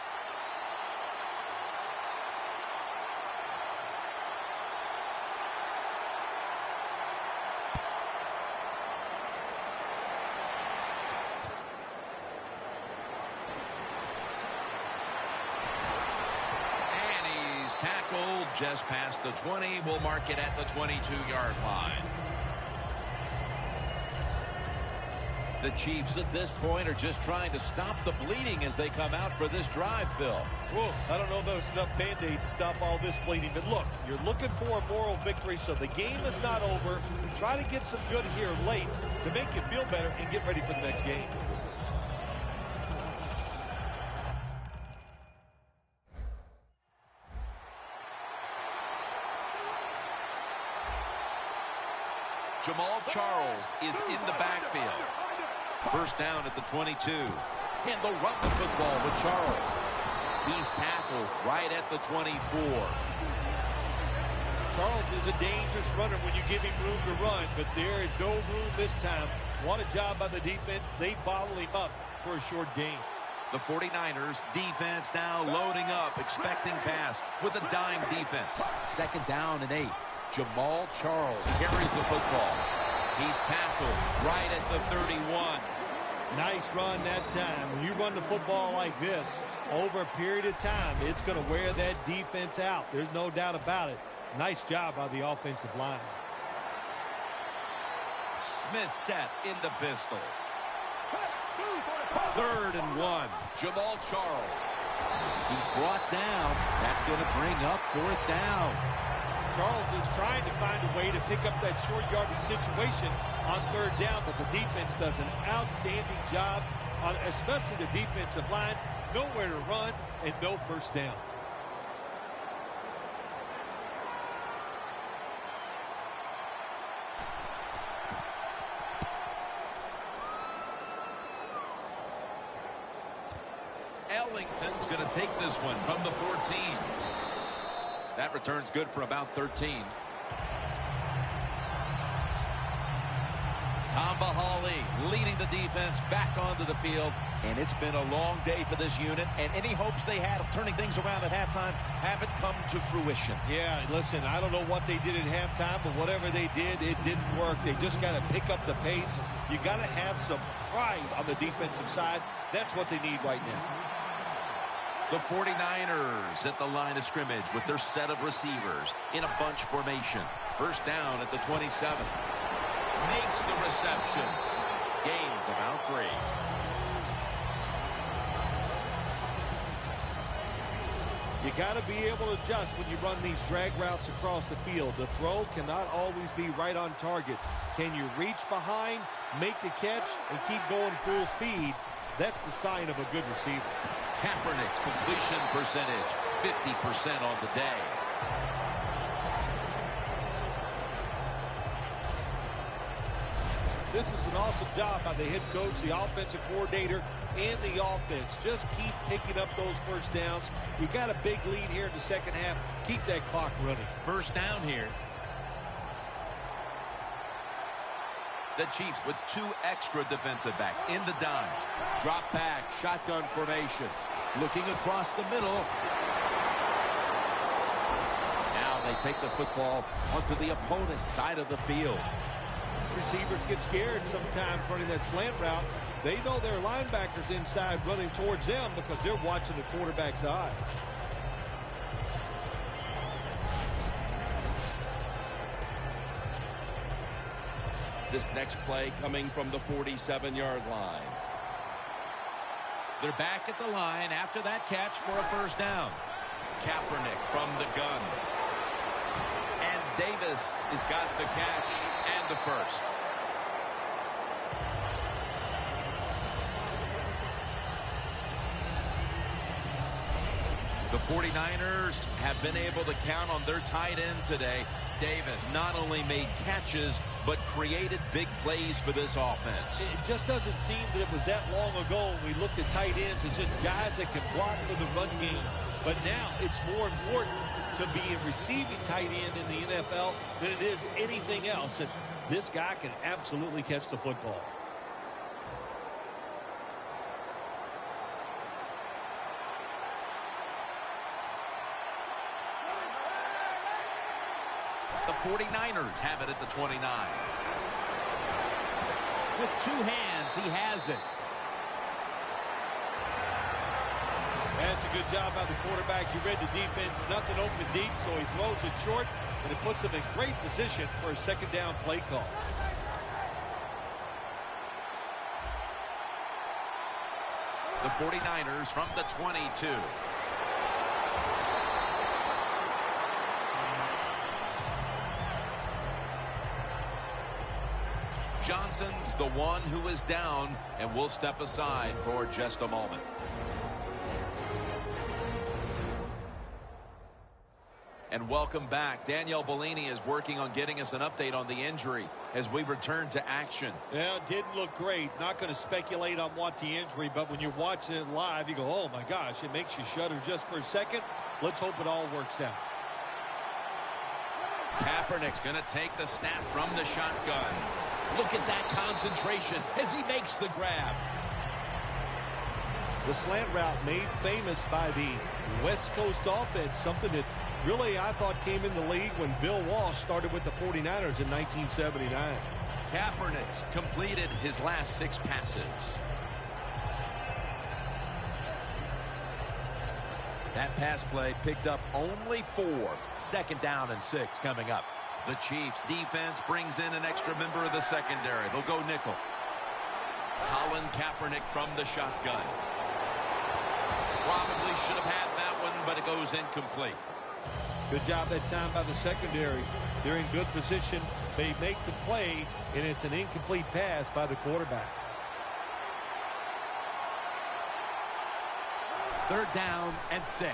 Tackled just past the 20. We'll mark it at the 22-yard line. The Chiefs at this point are just trying to stop the bleeding as they come out for this drive, Phil. Whoa, I don't know if there's enough Band-Aids to stop all this bleeding, but look, you're looking for a moral victory, so the game is not over. Try to get some good here late to make you feel better and get ready for the next game. Jamal Charles is in the backfield. 1st down at the 22. And they'll run the football with Charles. He's tackled right at the 24. Charles is a dangerous runner when you give him room to run, but there is no room this time. What a job by the defense. They bottle him up for a short gain. The 49ers defense now loading up, expecting pass with a dime defense. 2nd down and 8. Jamal Charles carries the football. He's tackled right at the 31. Nice run that time. When you run the football like this, over a period of time, it's going to wear that defense out. There's no doubt about it. Nice job by the offensive line. Smith set in the pistol. 3rd and 1. Jamal Charles. He's brought down. That's going to bring up 4th down. Charles is trying to find a way to pick up that short yardage situation on 3rd down, but the defense does an outstanding job on especially the defensive line. Nowhere to run and no 1st down. Ellington's going to take this one from the 14. That return's good for about 13. Tamba Hawley leading the defense back onto the field. And it's been a long day for this unit. And any hopes they had of turning things around at halftime haven't come to fruition. Yeah, listen, I don't know what they did at halftime, but whatever they did, it didn't work. They just got to pick up the pace. You got to have some pride on the defensive side. That's what they need right now. The 49ers at the line of scrimmage with their set of receivers in a bunch formation. 1st down at the 27. Makes the reception. Gains about 3. You got to be able to adjust when you run these drag routes across the field. The throw cannot always be right on target. Can you reach behind, make the catch, and keep going full speed? That's the sign of a good receiver. Kaepernick's completion percentage, 50% on the day. This is an awesome job by the head coach, the offensive coordinator, and the offense. Just keep picking up those 1st downs. You got a big lead here in the 2nd half. Keep that clock running. 1st down here. The Chiefs with 2 extra defensive backs in the dime. Drop back, shotgun formation. Looking across the middle. Now they take the football onto the opponent's side of the field. Receivers get scared sometimes running that slant route. They know their linebackers inside running towards them because they're watching the quarterback's eyes. This next play coming from the 47-yard line. They're back at the line after that catch for a 1st down. Kaepernick from the gun. And Davis has got the catch and the 1st. The 49ers have been able to count on their tight end today. Davis not only made catches, but created big plays for this offense. It just doesn't seem that it was that long ago when we looked at tight ends as just guys that can block for the run game. But now it's more important to be a receiving tight end in the NFL than it is anything else. And this guy can absolutely catch the football. The 49ers have it at the 29. With 2 hands, he has it. That's a good job by the quarterback. He read the defense, nothing open deep, so he throws it short, and it puts him in great position for a 2nd down play call. The 49ers from the 22. Johnson's the one who is down, and will step aside for just a moment. And welcome back. Danielle Bellini is working on getting us an update on the injury as we return to action. Yeah, it didn't look great. Not going to speculate on what the injury, but when you're watching it live, you go, oh my gosh, it makes you shudder just for a second. Let's hope it all works out. Kaepernick's going to take the snap from the shotgun. Look at that concentration as he makes the grab. The slant route made famous by the West Coast offense, something that really I thought came in the league when Bill Walsh started with the 49ers in 1979. Kaepernick's completed his last 6 passes. That pass play picked up only 4. 2nd down and 6 coming up. The Chiefs defense brings in an extra member of the secondary. They'll go nickel. Colin Kaepernick from the shotgun. Probably should have had that one, but it goes incomplete. Good job that time by the secondary. They're in good position. They make the play, and it's an incomplete pass by the quarterback. 3rd down and 6.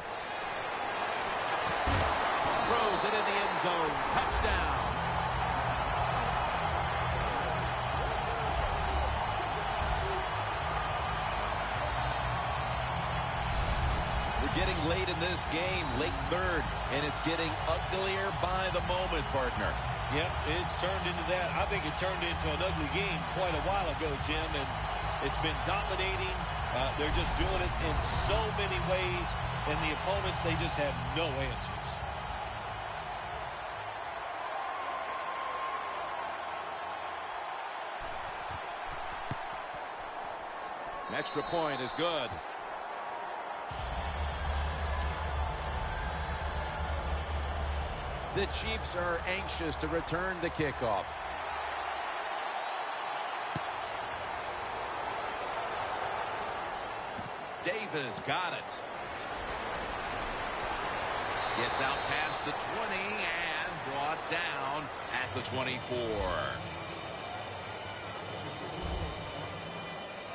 Throws it in the end zone. Touchdown. We're getting late in this game, late 3rd, and it's getting uglier by the moment, partner. Yep, it's turned into that. I think it turned into an ugly game quite a while ago, Jim, and it's been dominating. They're just doing it in so many ways, and the opponents, they just have no answers. An extra point is good. The Chiefs are anxious to return the kickoff. Davis got it. Gets out past the 20 and brought down at the 24.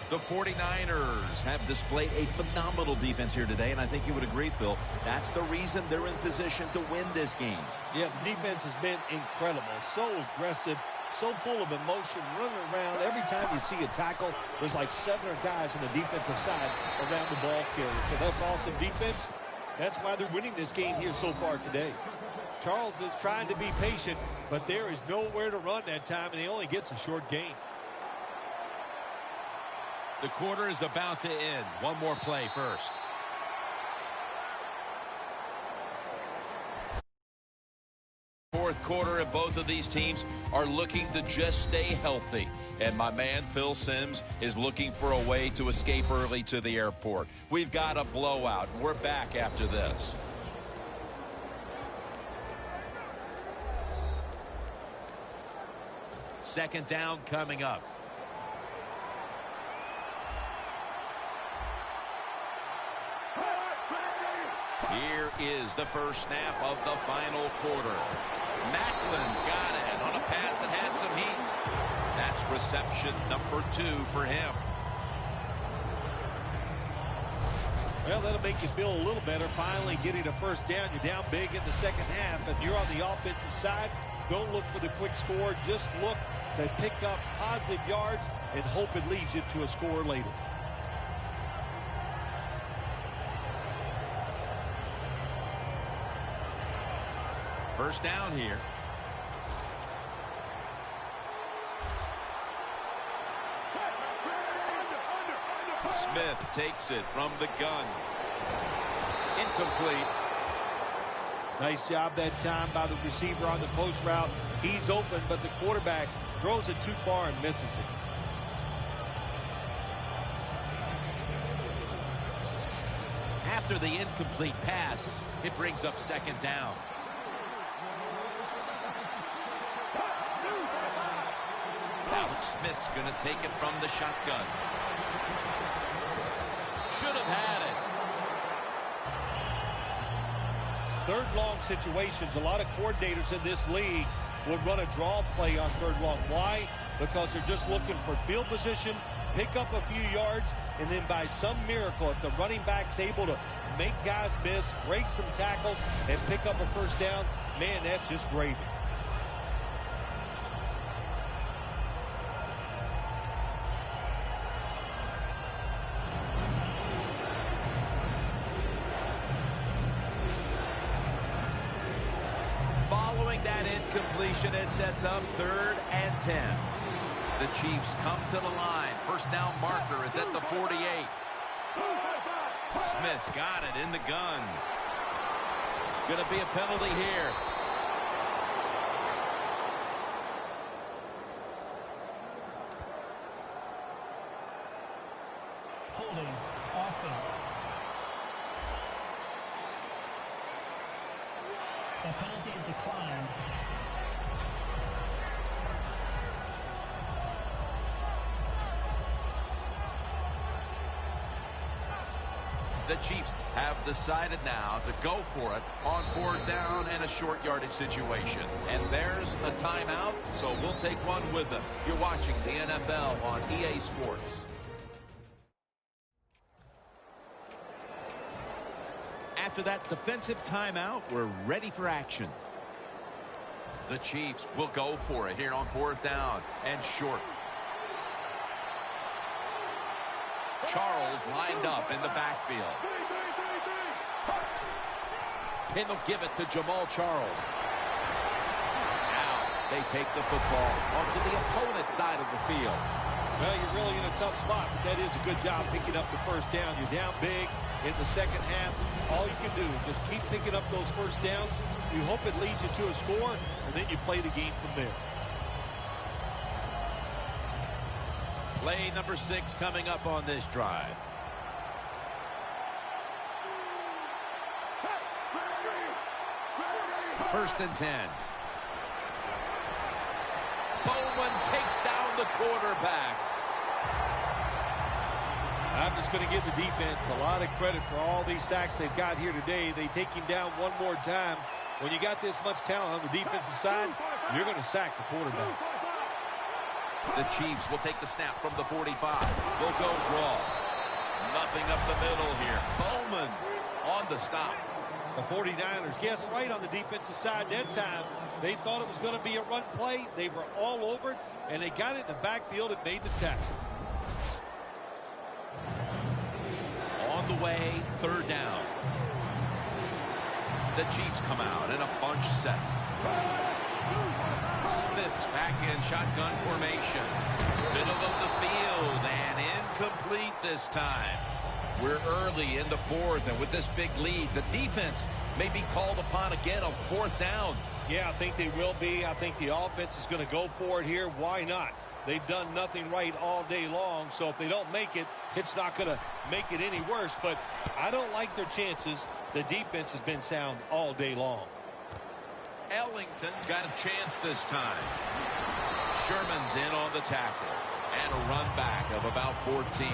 The 49ers have displayed a phenomenal defense here today, and I think you would agree, Phil. That's the reason they're in position to win this game. Yeah, the defense has been incredible. So aggressive, so full of emotion, running around. Every time you see a tackle, there's like 7 guys on the defensive side around the ball carrier. So that's awesome defense. That's why they're winning this game here so far today. Charles is trying to be patient, but there is nowhere to run that time, and he only gets a short gain. The quarter is about to end. One more play first. Fourth quarter, and both of these teams are looking to just stay healthy. And my man, Phil Simms, is looking for a way to escape early to the airport. We've got a blowout. We're back after this. Second down coming up. Here is the first snap of the final quarter. Macklin's got it on a pass that had some heat. That's reception number 2 for him. Well, that'll make you feel a little better. Finally getting a first down. You're down big in the second half, and you're on the offensive side. Don't look for the quick score. Just look to pick up positive yards and hope it leads you to a score later. First down here. Smith takes it from the gun. Incomplete. Nice job that time by the receiver on the post route. He's open, but the quarterback throws it too far and misses it. After the incomplete pass, it brings up second down. Alex Smith's going to take it from the shotgun. Should have had it. Third long situations, a lot of coordinators in this league will run a draw play on third long. Why? Because they're just looking for field position, pick up a few yards, and then by some miracle, if the running back's able to make guys miss, break some tackles, and pick up a first down, man, that's just gravy. Throwing that incompletion, it sets up 3rd and 10. The Chiefs come to the line. First down marker is at the 48. Smith's got it in the gun. Going to be a penalty here. Holding offense. The penalty is declined. The Chiefs have decided now to go for it on 4th down and a short yardage situation. And there's a timeout, so we'll take one with them. You're watching the NFL on EA Sports. After that defensive timeout, we're ready for action. The Chiefs will go for it here on 4th down and short. Charles lined up in the backfield. And they'll give it to Jamal Charles. Now they take the football onto the opponent's side of the field. Well, you're really in a tough spot, but that is a good job picking up the first down. You're down big in the second half. All you can do is just keep picking up those first downs. You hope it leads you to a score, and then you play the game from there. Play number 6 coming up on this drive. First and 10. Bowman takes down the quarterback. I'm just going to give the defense a lot of credit for all these sacks they've got here today. They take him down one more time. When you got this much talent on the defensive side, you're going to sack the quarterback. The Chiefs will take the snap from the 45. They'll go draw. Nothing up the middle here. Bowman on the stop. The 49ers guessed right on the defensive side that time. They thought it was going to be a run play. They were all over it, and they got it in the backfield and made the tackle. On the way, 3rd down. The Chiefs come out in a bunch set. Smith's back in shotgun formation. Middle of the field and incomplete this time. We're early in the 4th, and with this big lead, the defense may be called upon again on 4th down. Yeah, I think they will be. I think the offense is going to go for it here. Why not? They've done nothing right all day long, so if they don't make it, it's not going to make it any worse. But I don't like their chances. The defense has been sound all day long. Ellington's got a chance this time. Sherman's in on the tackle. And a run back of about 14.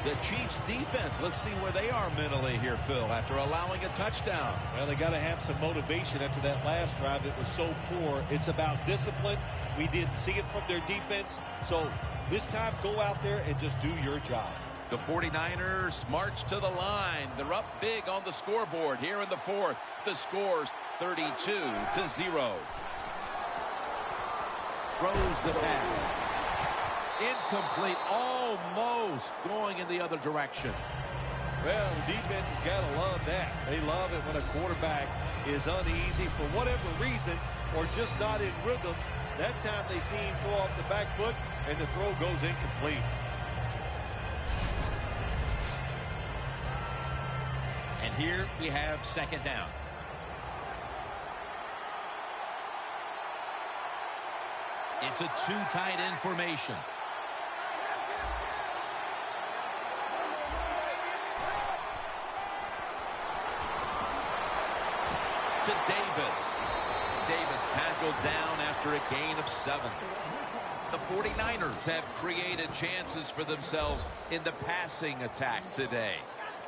The Chiefs defense, let's see where they are mentally here, Phil, after allowing a touchdown. Well, they got to have some motivation after that last drive. It was so poor. It's about discipline. We didn't see it from their defense. So this time, go out there and just do your job. The 49ers march to the line. They're up big on the scoreboard here in the 4th. The score's 32-0. Throws the pass. Incomplete, almost going in the other direction. Well, the defense has got to love that. They love it when a quarterback is uneasy for whatever reason or just not in rhythm. That time they see him throw off the back foot and the throw goes incomplete. And here we have 2nd down. It's a 2 tight end formation. To Davis. Davis tackled down after a gain of 7. The 49ers have created chances for themselves in the passing attack today.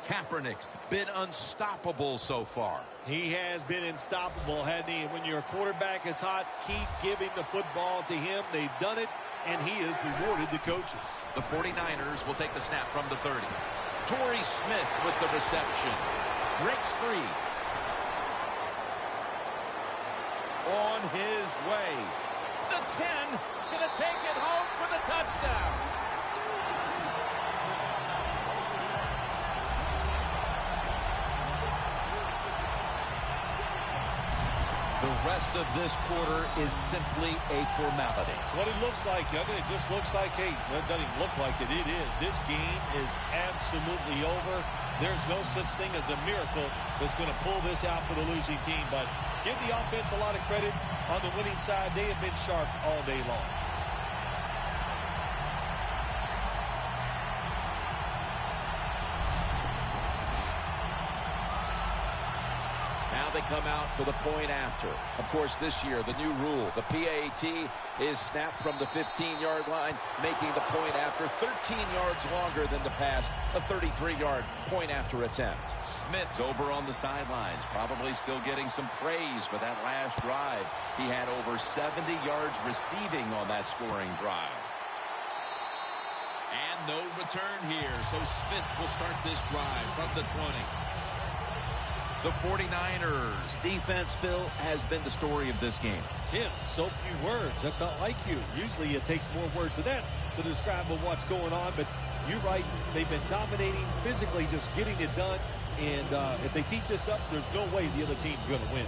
Kaepernick's been unstoppable so far. He has been unstoppable, hasn't he? And when your quarterback is hot, keep giving the football to him. They've done it, and he has rewarded the coaches. The 49ers will take the snap from the 30. Torrey Smith with the reception. Breaks free. On his way. The 10 going to take it home for the touchdown. The rest of this quarter is simply a formality. It's what it looks like, doesn't it? It just looks like, hey, it doesn't even look like it. It is. This game is absolutely over. There's no such thing as a miracle that's going to pull this out for the losing team. But give the offense a lot of credit. On the winning side, they have been sharp all day long. They come out for the point after. Of course, this year, the new rule, the PAT, is snapped from the 15-yard line, making the point after 13 yards longer than the past, a 33-yard point after attempt. Smith's over on the sidelines, probably still getting some praise for that last drive. He had over 70 yards receiving on that scoring drive. And no return here, so Smith will start this drive from the 20. The 49ers defense, Phil, has been the story of this game. Jim, so few words. That's not like you. Usually it takes more words than that to describe what's going on. But you're right. They've been dominating physically, just getting it done. And if they keep this up, there's no way the other team's going to win.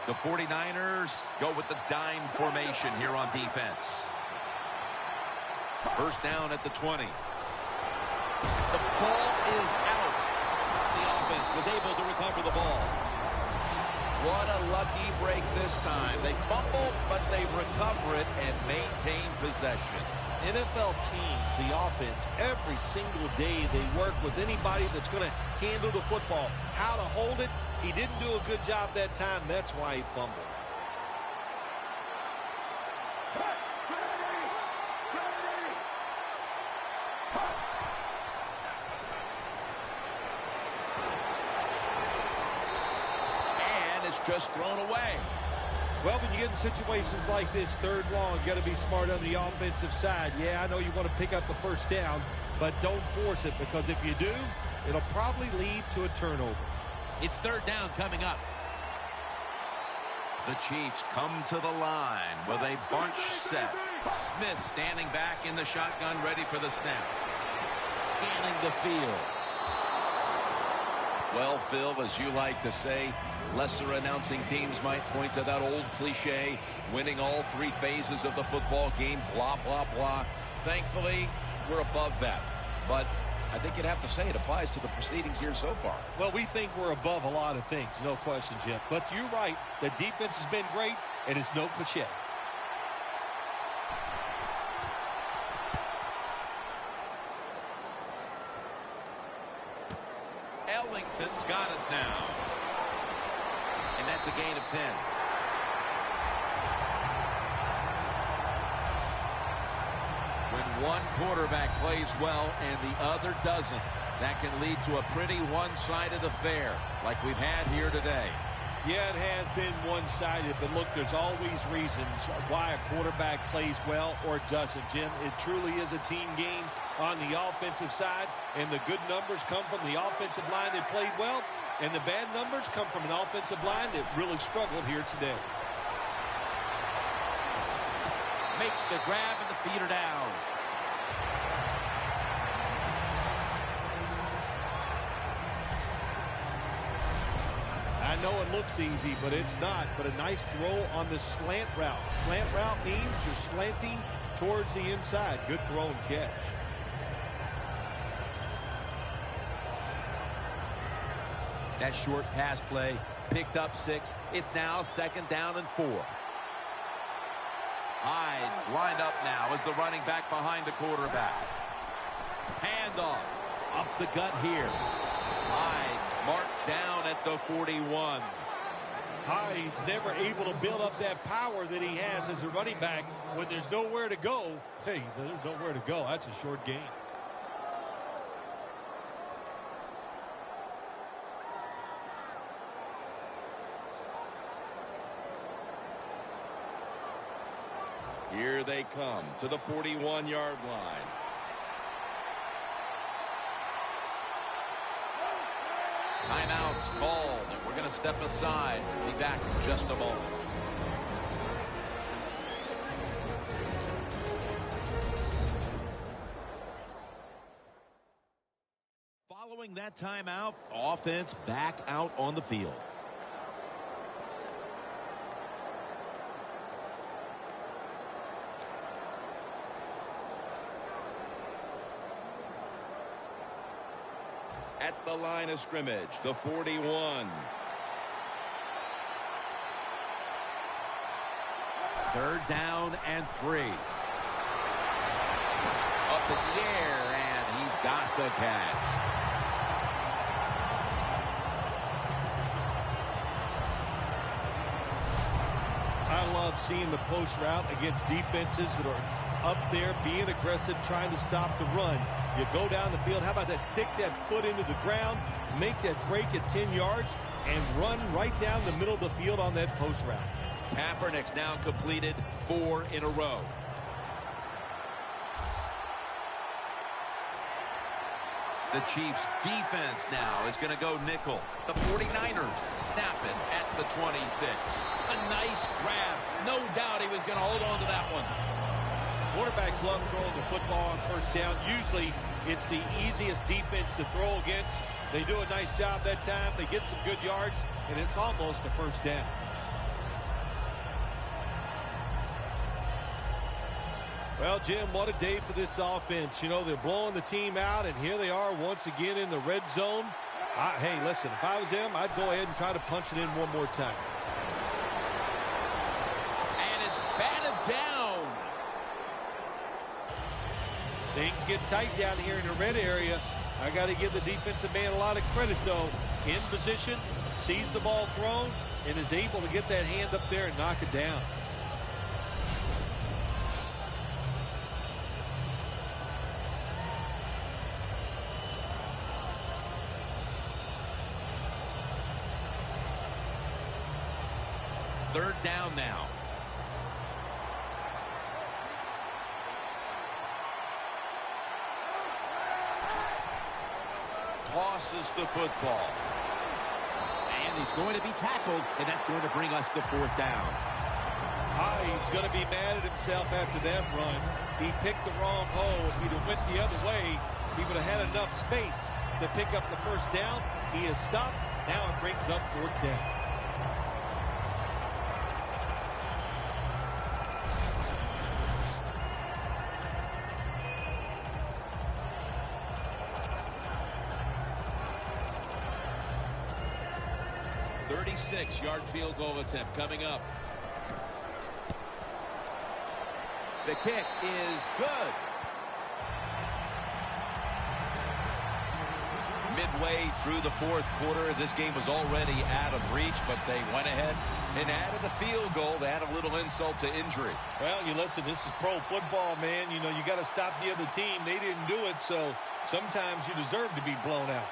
The 49ers go with the dime formation here on defense. First down at the 20. The ball is out. The offense was able to recover the ball. What a lucky break this time. They fumble, but they recover it and maintain possession. NFL teams, the offense, every single day they work with anybody that's going to handle the football. How to hold it, he didn't do a good job that time. That's why he fumbled. Just thrown away. Well, when you get in situations like this, third long, you got to be smart on the offensive side. Yeah, I know you want to pick up the first down, but don't force it, because if you do, it'll probably lead to a turnover. It's third down coming up. The Chiefs come to the line with a bunch set. Smith standing back in the shotgun, ready for the snap. Scanning the field. Well, Phil, as you like to say, lesser announcing teams might point to that old cliche, winning all three phases of the football game, blah, blah, blah. Thankfully, we're above that. But I think you'd have to say it applies to the proceedings here so far. Well, we think we're above a lot of things, no question, Jim. But you're right. The defense has been great, and it's no cliche. Ellington's got it now. And that's a gain of 10. When one quarterback plays well and the other doesn't, that can lead to a pretty one-sided affair like we've had here today. Yeah, it has been one-sided, but look, there's always reasons why a quarterback plays well or doesn't, Jim. It truly is a team game on the offensive side, and the good numbers come from the offensive line that played well, and the bad numbers come from an offensive line that really struggled here today. Makes the grab, and the feet are down. I know it looks easy, but it's not. But a nice throw on the slant route. Slant route means you're slanting towards the inside. Good throw and catch. That short pass play picked up 6. It's now second down and 4. Hyde's lined up now as the running back behind the quarterback. Handoff up the gut here. Hyde's marked down at the 41. Hyde's never able to build up that power that he has as a running back when there's nowhere to go. Hey, there's nowhere to go. That's a short game. Here they come to the 41-yard line. Timeout's called, and we're going to step aside. Be back in just a moment. Following that timeout, offense back out on the field. At the line of scrimmage, the 41. Third down and 3. Up in the air, and he's got the catch. I love seeing the post route against defenses that are up there being aggressive, trying to stop the run. You go down the field. How about that? Stick that foot into the ground, make that break at 10 yards, and run right down the middle of the field on that post route. Kaepernick's now completed 4 in a row. The Chiefs defense now is going to go nickel. The 49ers snap it at the 26. A nice grab. No doubt he was going to hold on to that one. Quarterbacks love throwing the football on first down. Usually it's the easiest defense to throw against. They do a nice job that time. They get some good yards, and it's almost a first down. Well, Jim, what a day for this offense. You know, they're blowing the team out, and here they are once again in the red zone. Hey, listen, if I was them, I'd go ahead and try to punch it in one more time. And it's batted down. Things get tight down here in the red area. I got to give the defensive man a lot of credit, though. In position, sees the ball thrown, and is able to get that hand up there and knock it down. Third down now. Tosses the football. And he's going to be tackled, and that's going to bring us to fourth down. He's going to be mad at himself after that run. He picked the wrong hole. If he'd have went the other way, he would have had enough space to pick up the first down. He has stopped. Now it brings up fourth down. Yard field goal attempt coming up. The kick is good. Midway through the fourth quarter, this game was already out of reach, but they went ahead and added the field goal to add a little insult to injury. Well, you listen, this is pro football, man. You know, you got to stop the other team. They didn't do it, so sometimes you deserve to be blown out.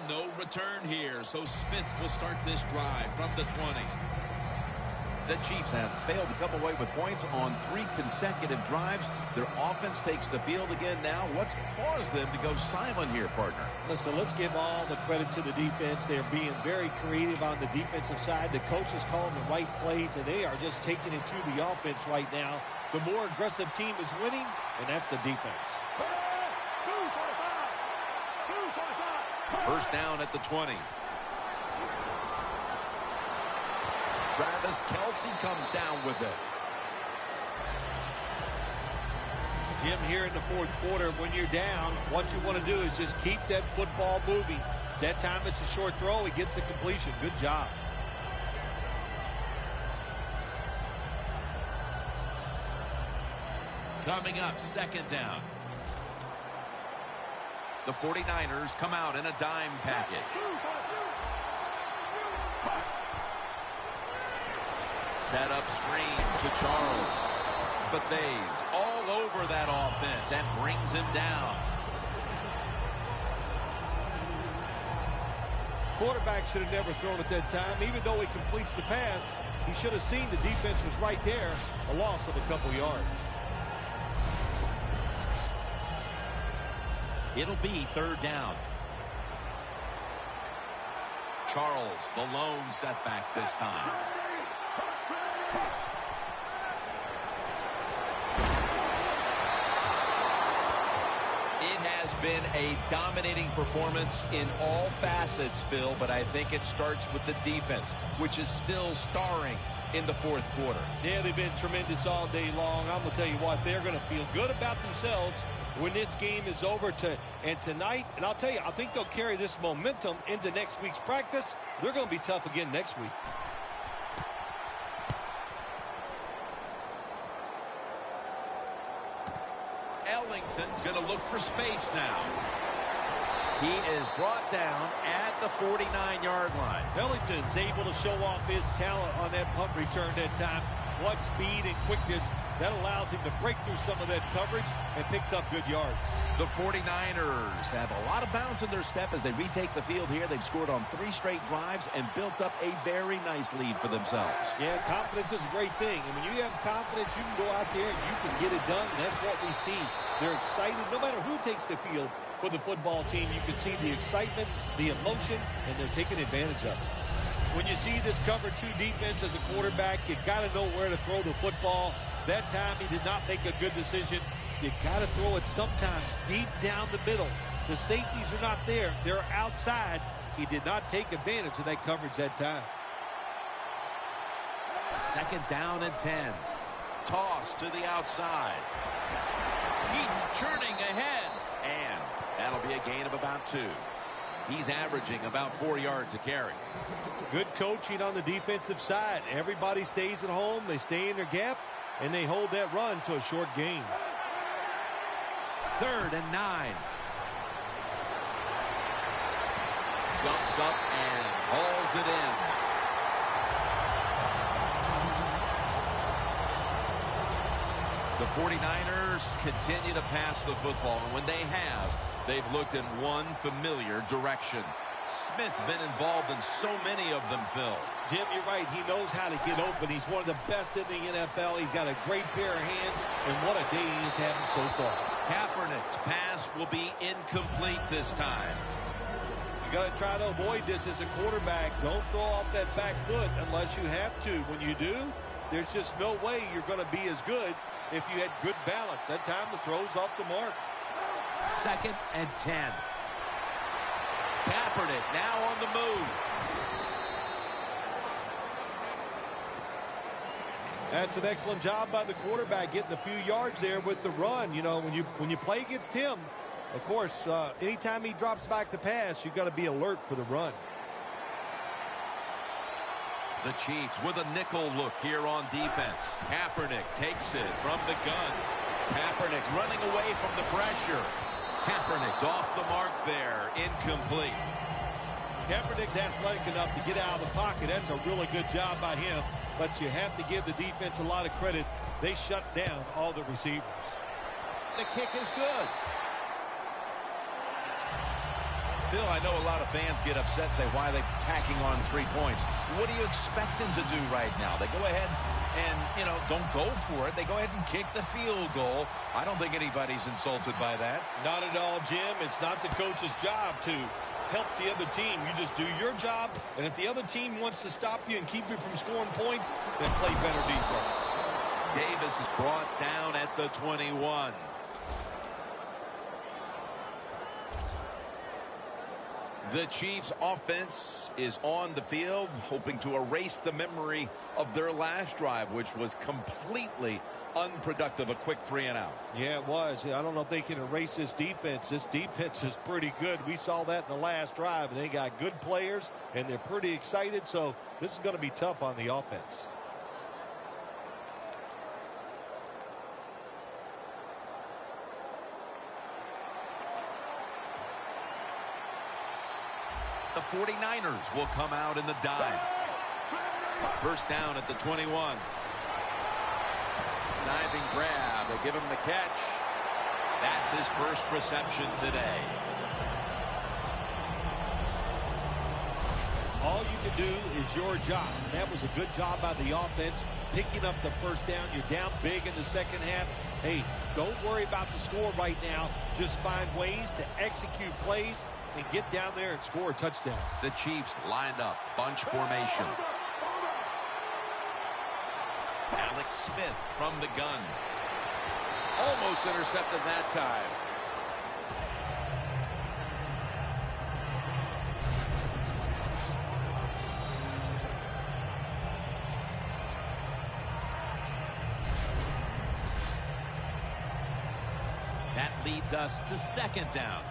No return here, so Smith will start this drive from the 20. The Chiefs have failed to come away with points on 3 consecutive drives. Their offense takes the field again now. What's caused them to go silent here, partner? Listen, let's give all the credit to the defense. They're being very creative on the defensive side. The coach is calling the right plays, and they are just taking it to the offense right now. The more aggressive team is winning, and that's the defense. First down at the 20. Travis Kelce comes down with it. Jim, here in the fourth quarter, when you're down, what you want to do is just keep that football moving. That time it's a short throw. He gets a completion. Good job. Coming up, second down. The 49ers come out in a dime package. Set up screen to Charles. Bethays all over that offense and brings him down. Quarterback should have never thrown at that time. Even though he completes the pass, he should have seen the defense was right there. A loss of a couple yards. It'll be third down. Charles, the lone setback this time. It has been a dominating performance in all facets, Phil, but I think it starts with the defense, which is still starring in the fourth quarter. Yeah, they've been tremendous all day long. I'm going to tell you what, they're going to feel good about themselves when this game is over and tonight. And I'll tell you, I think they'll carry this momentum into next week's practice. They're going to be tough again next week. Ellington's going to look for space now. He is brought down at the 49-yard line. Ellington's able to show off his talent on that punt return that time. What speed and quickness that allows him to break through some of that coverage and picks up good yards. The 49ers have a lot of bounce in their step as they retake the field here. They've scored on 3 straight drives and built up a very nice lead for themselves. Yeah, confidence is a great thing. And when you have confidence, you can go out there and you can get it done. And that's what we see. They're excited. No matter who takes the field for the football team, you can see the excitement, the emotion, and they're taking advantage of it. When you see this cover 2 defense as a quarterback, you got to know where to throw the football. That time he did not make a good decision. You got to throw it sometimes deep down the middle. The safeties are not there. They're outside. He did not take advantage of that coverage that time. 2nd down and 10. Toss to the outside. He's churning ahead. And that'll be a gain of about 2. He's averaging about 4 yards a carry. Good coaching on the defensive side. Everybody stays at home. They stay in their gap, and they hold that run to a short gain. 3rd and 9. Jumps up and hauls it in. The 49ers continue to pass the football, and when they have, they've looked in one familiar direction. Smith's been involved in so many of them, Phil. Jim, you're right. He knows how to get open. He's one of the best in the NFL. He's got a great pair of hands, and what a day he is having so far. Kaepernick's pass will be incomplete this time. You got to try to avoid this as a quarterback. Don't throw off that back foot unless you have to. When you do, there's just no way you're going to be as good if you had good balance. That time the throw's off the mark. 2nd and 10. Kaepernick now on the move. That's an excellent job by the quarterback, getting a few yards there with the run. You know, when you play against him, of course, anytime he drops back to pass, you've got to be alert for the run. The Chiefs with a nickel look here on defense. Kaepernick takes it from the gun. Kaepernick's running away from the pressure. Kaepernick's off the mark there. Incomplete. Kaepernick's athletic enough to get out of the pocket. That's a really good job by him. But you have to give the defense a lot of credit. They shut down all the receivers. The kick is good. Phil, I know a lot of fans get upset and say, why are they tacking on 3 points? What do you expect them to do right now? They go ahead and, don't go for it. They go ahead and kick the field goal. I don't think anybody's insulted by that. Not at all, Jim. It's not the coach's job to help the other team. You just do your job, and if the other team wants to stop you and keep you from scoring points, then play better defense. Davis is brought down at the 21. The Chiefs offense is on the field, hoping to erase the memory of their last drive, which was completely unproductive, a quick 3 and out. Yeah, it was. I don't know if they can erase this defense. This defense is pretty good. We saw that in the last drive, and they got good players, and they're pretty excited, so this is going to be tough on the offense. The 49ers will come out in the dime. 1st down at the 21. Diving grab. They give him the catch. That's his first reception today. All you can do is your job. And that was a good job by the offense, picking up the 1st down. You're down big in the 2nd half. Hey, don't worry about the score right now. Just find ways to execute plays and get down there and score a touchdown. The Chiefs lined up, bunch formation. Alex Smith from the gun. Almost intercepted that time. That leads us to second down.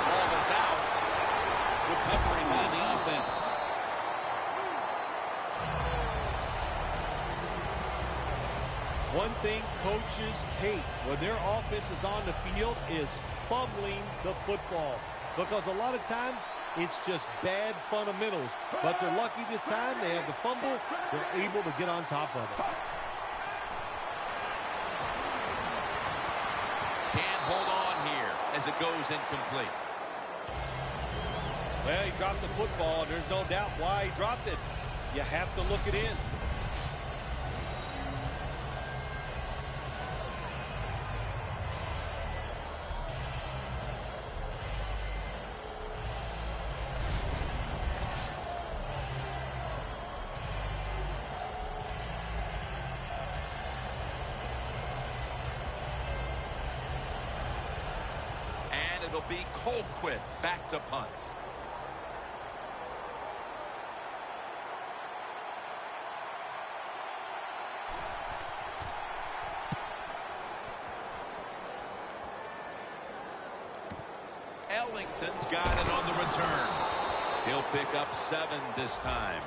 Ball is out. Recovery by the offense. One thing coaches hate when their offense is on the field is fumbling the football. Because a lot of times, it's just bad fundamentals. But they're lucky this time. They had the fumble. They're able to get on top of it. Can't hold on here as it goes incomplete. Well, he dropped the football, and there's no doubt why he dropped it. You have to look it in. It'll be Colquitt back to punt. Ellington's got it on the return. He'll pick up 7 this time.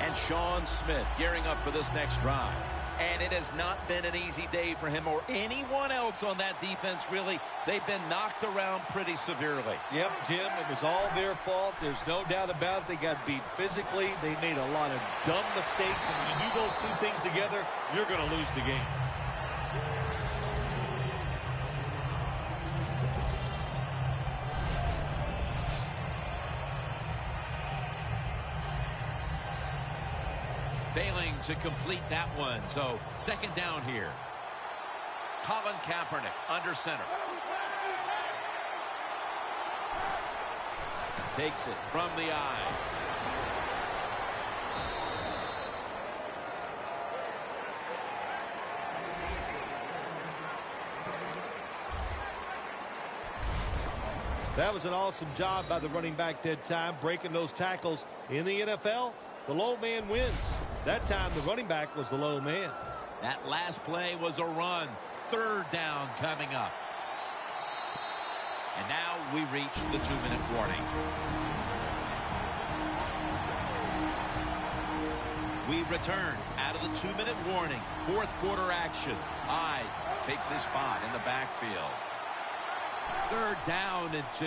And Sean Smith gearing up for this next drive. And it has not been an easy day for him or anyone else on that defense, really. They've been knocked around pretty severely. Yep, Jim, it was all their fault. There's no doubt about it. They got beat physically. They made a lot of dumb mistakes. And when you do those two things together, you're going to lose the game. Failing to complete that one. So second down here. Colin Kaepernick under center. Takes it from the eye. That was an awesome job by the running back that time, breaking those tackles. In the NFL, the low man wins. That time, the running back was the low man. That last play was a run. Third down coming up. And now we reach the 2-minute warning. We return out of the 2-minute warning. Fourth quarter action. Hyde takes his spot in the backfield. Third down and 2.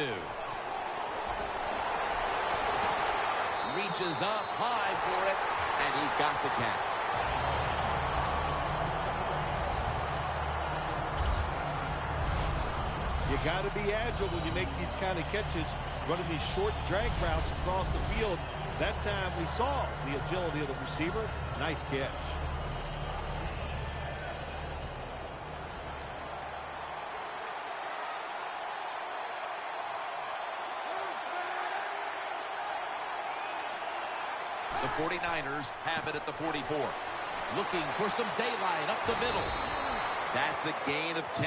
Reaches up high for it, and he's got the catch. You got to be agile when you make these kind of catches, running these short drag routes across the field. That time we saw the agility of the receiver. Nice catch. The 49ers have it at the 44. Looking for some daylight up the middle. That's a gain of 10.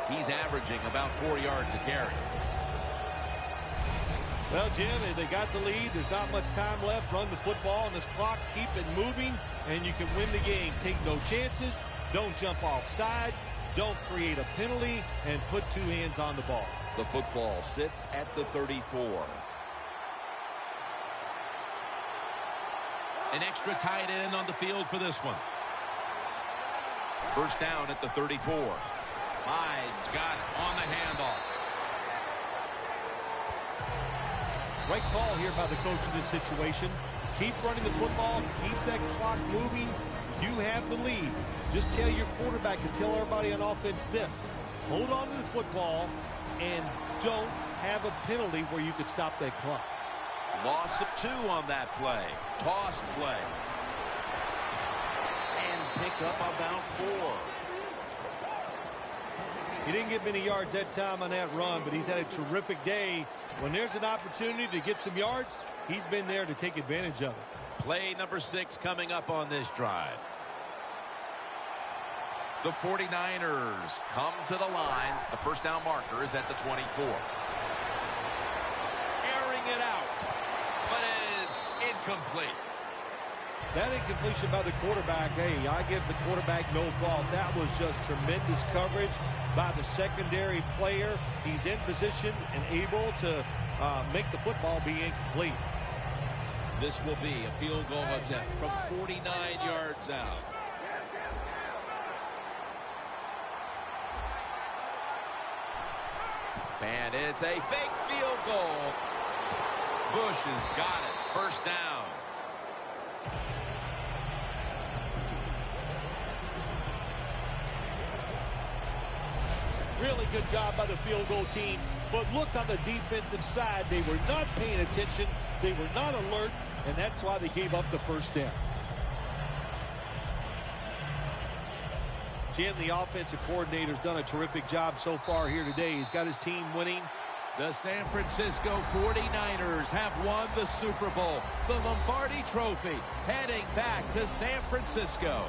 He's averaging about 4 yards a carry. Well, Jim, they got the lead. There's not much time left. Run the football on this clock. Keep it moving, and you can win the game. Take no chances. Don't jump off sides. Don't create a penalty, and put 2 hands on the ball. The football sits at the 34. An extra tight end on the field for this one. First down at the 34. Hyde's got it on the handoff. Right call here by the coach in this situation. Keep running the football. Keep that clock moving. You have the lead. Just tell your quarterback and tell everybody on offense this. Hold on to the football and don't have a penalty where you could stop that clock. Loss of 2 on that play. Toss play. And pick up about 4. He didn't get many yards that time on that run, but he's had a terrific day. When there's an opportunity to get some yards, he's been there to take advantage of it. Play number 6 coming up on this drive. The 49ers come to the line. The first down marker is at the 24. Airing it out, but it's incomplete. That incompletion by the quarterback, hey, I give the quarterback no fault. That was just tremendous coverage by the secondary player. He's in position and able to make the football be incomplete. This will be a field goal attempt from 49 yards out. And it's a fake field goal. Bush has got it. First down. Really good job by the field goal team. But look on the defensive side. They were not paying attention. They were not alert. And that's why they gave up the first down. Jim, the offensive coordinator's done a terrific job so far here today. He's got his team winning. The San Francisco 49ers have won the Super Bowl. The Lombardi Trophy heading back to San Francisco.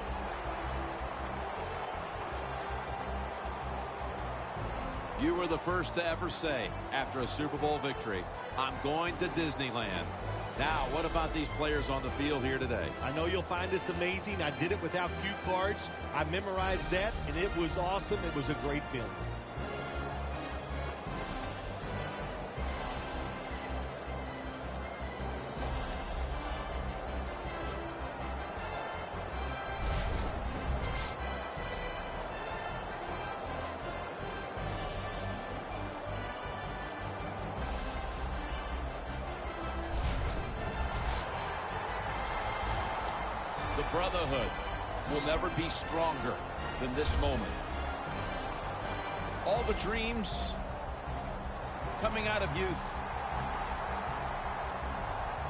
You were the first to ever say, after a Super Bowl victory, I'm going to Disneyland. Now, what about these players on the field here today? I know you'll find this amazing. I did it without cue cards. I memorized that, and it was awesome. It was a great feeling. The brotherhood will never be stronger than this moment. All the dreams coming out of youth.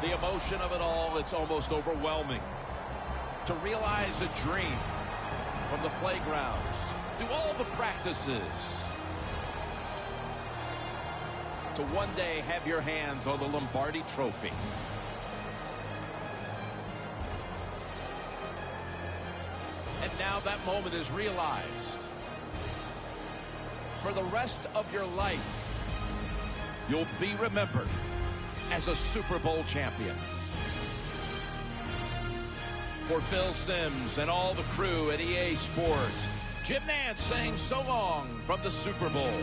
The emotion of it all, it's almost overwhelming. To realize a dream from the playgrounds, through all the practices, to one day have your hands on the Lombardi Trophy. And now that moment is realized. For the rest of your life, you'll be remembered as a Super Bowl champion. For Phil Simms and all the crew at EA Sports, Jim Nantz saying so long from the Super Bowl.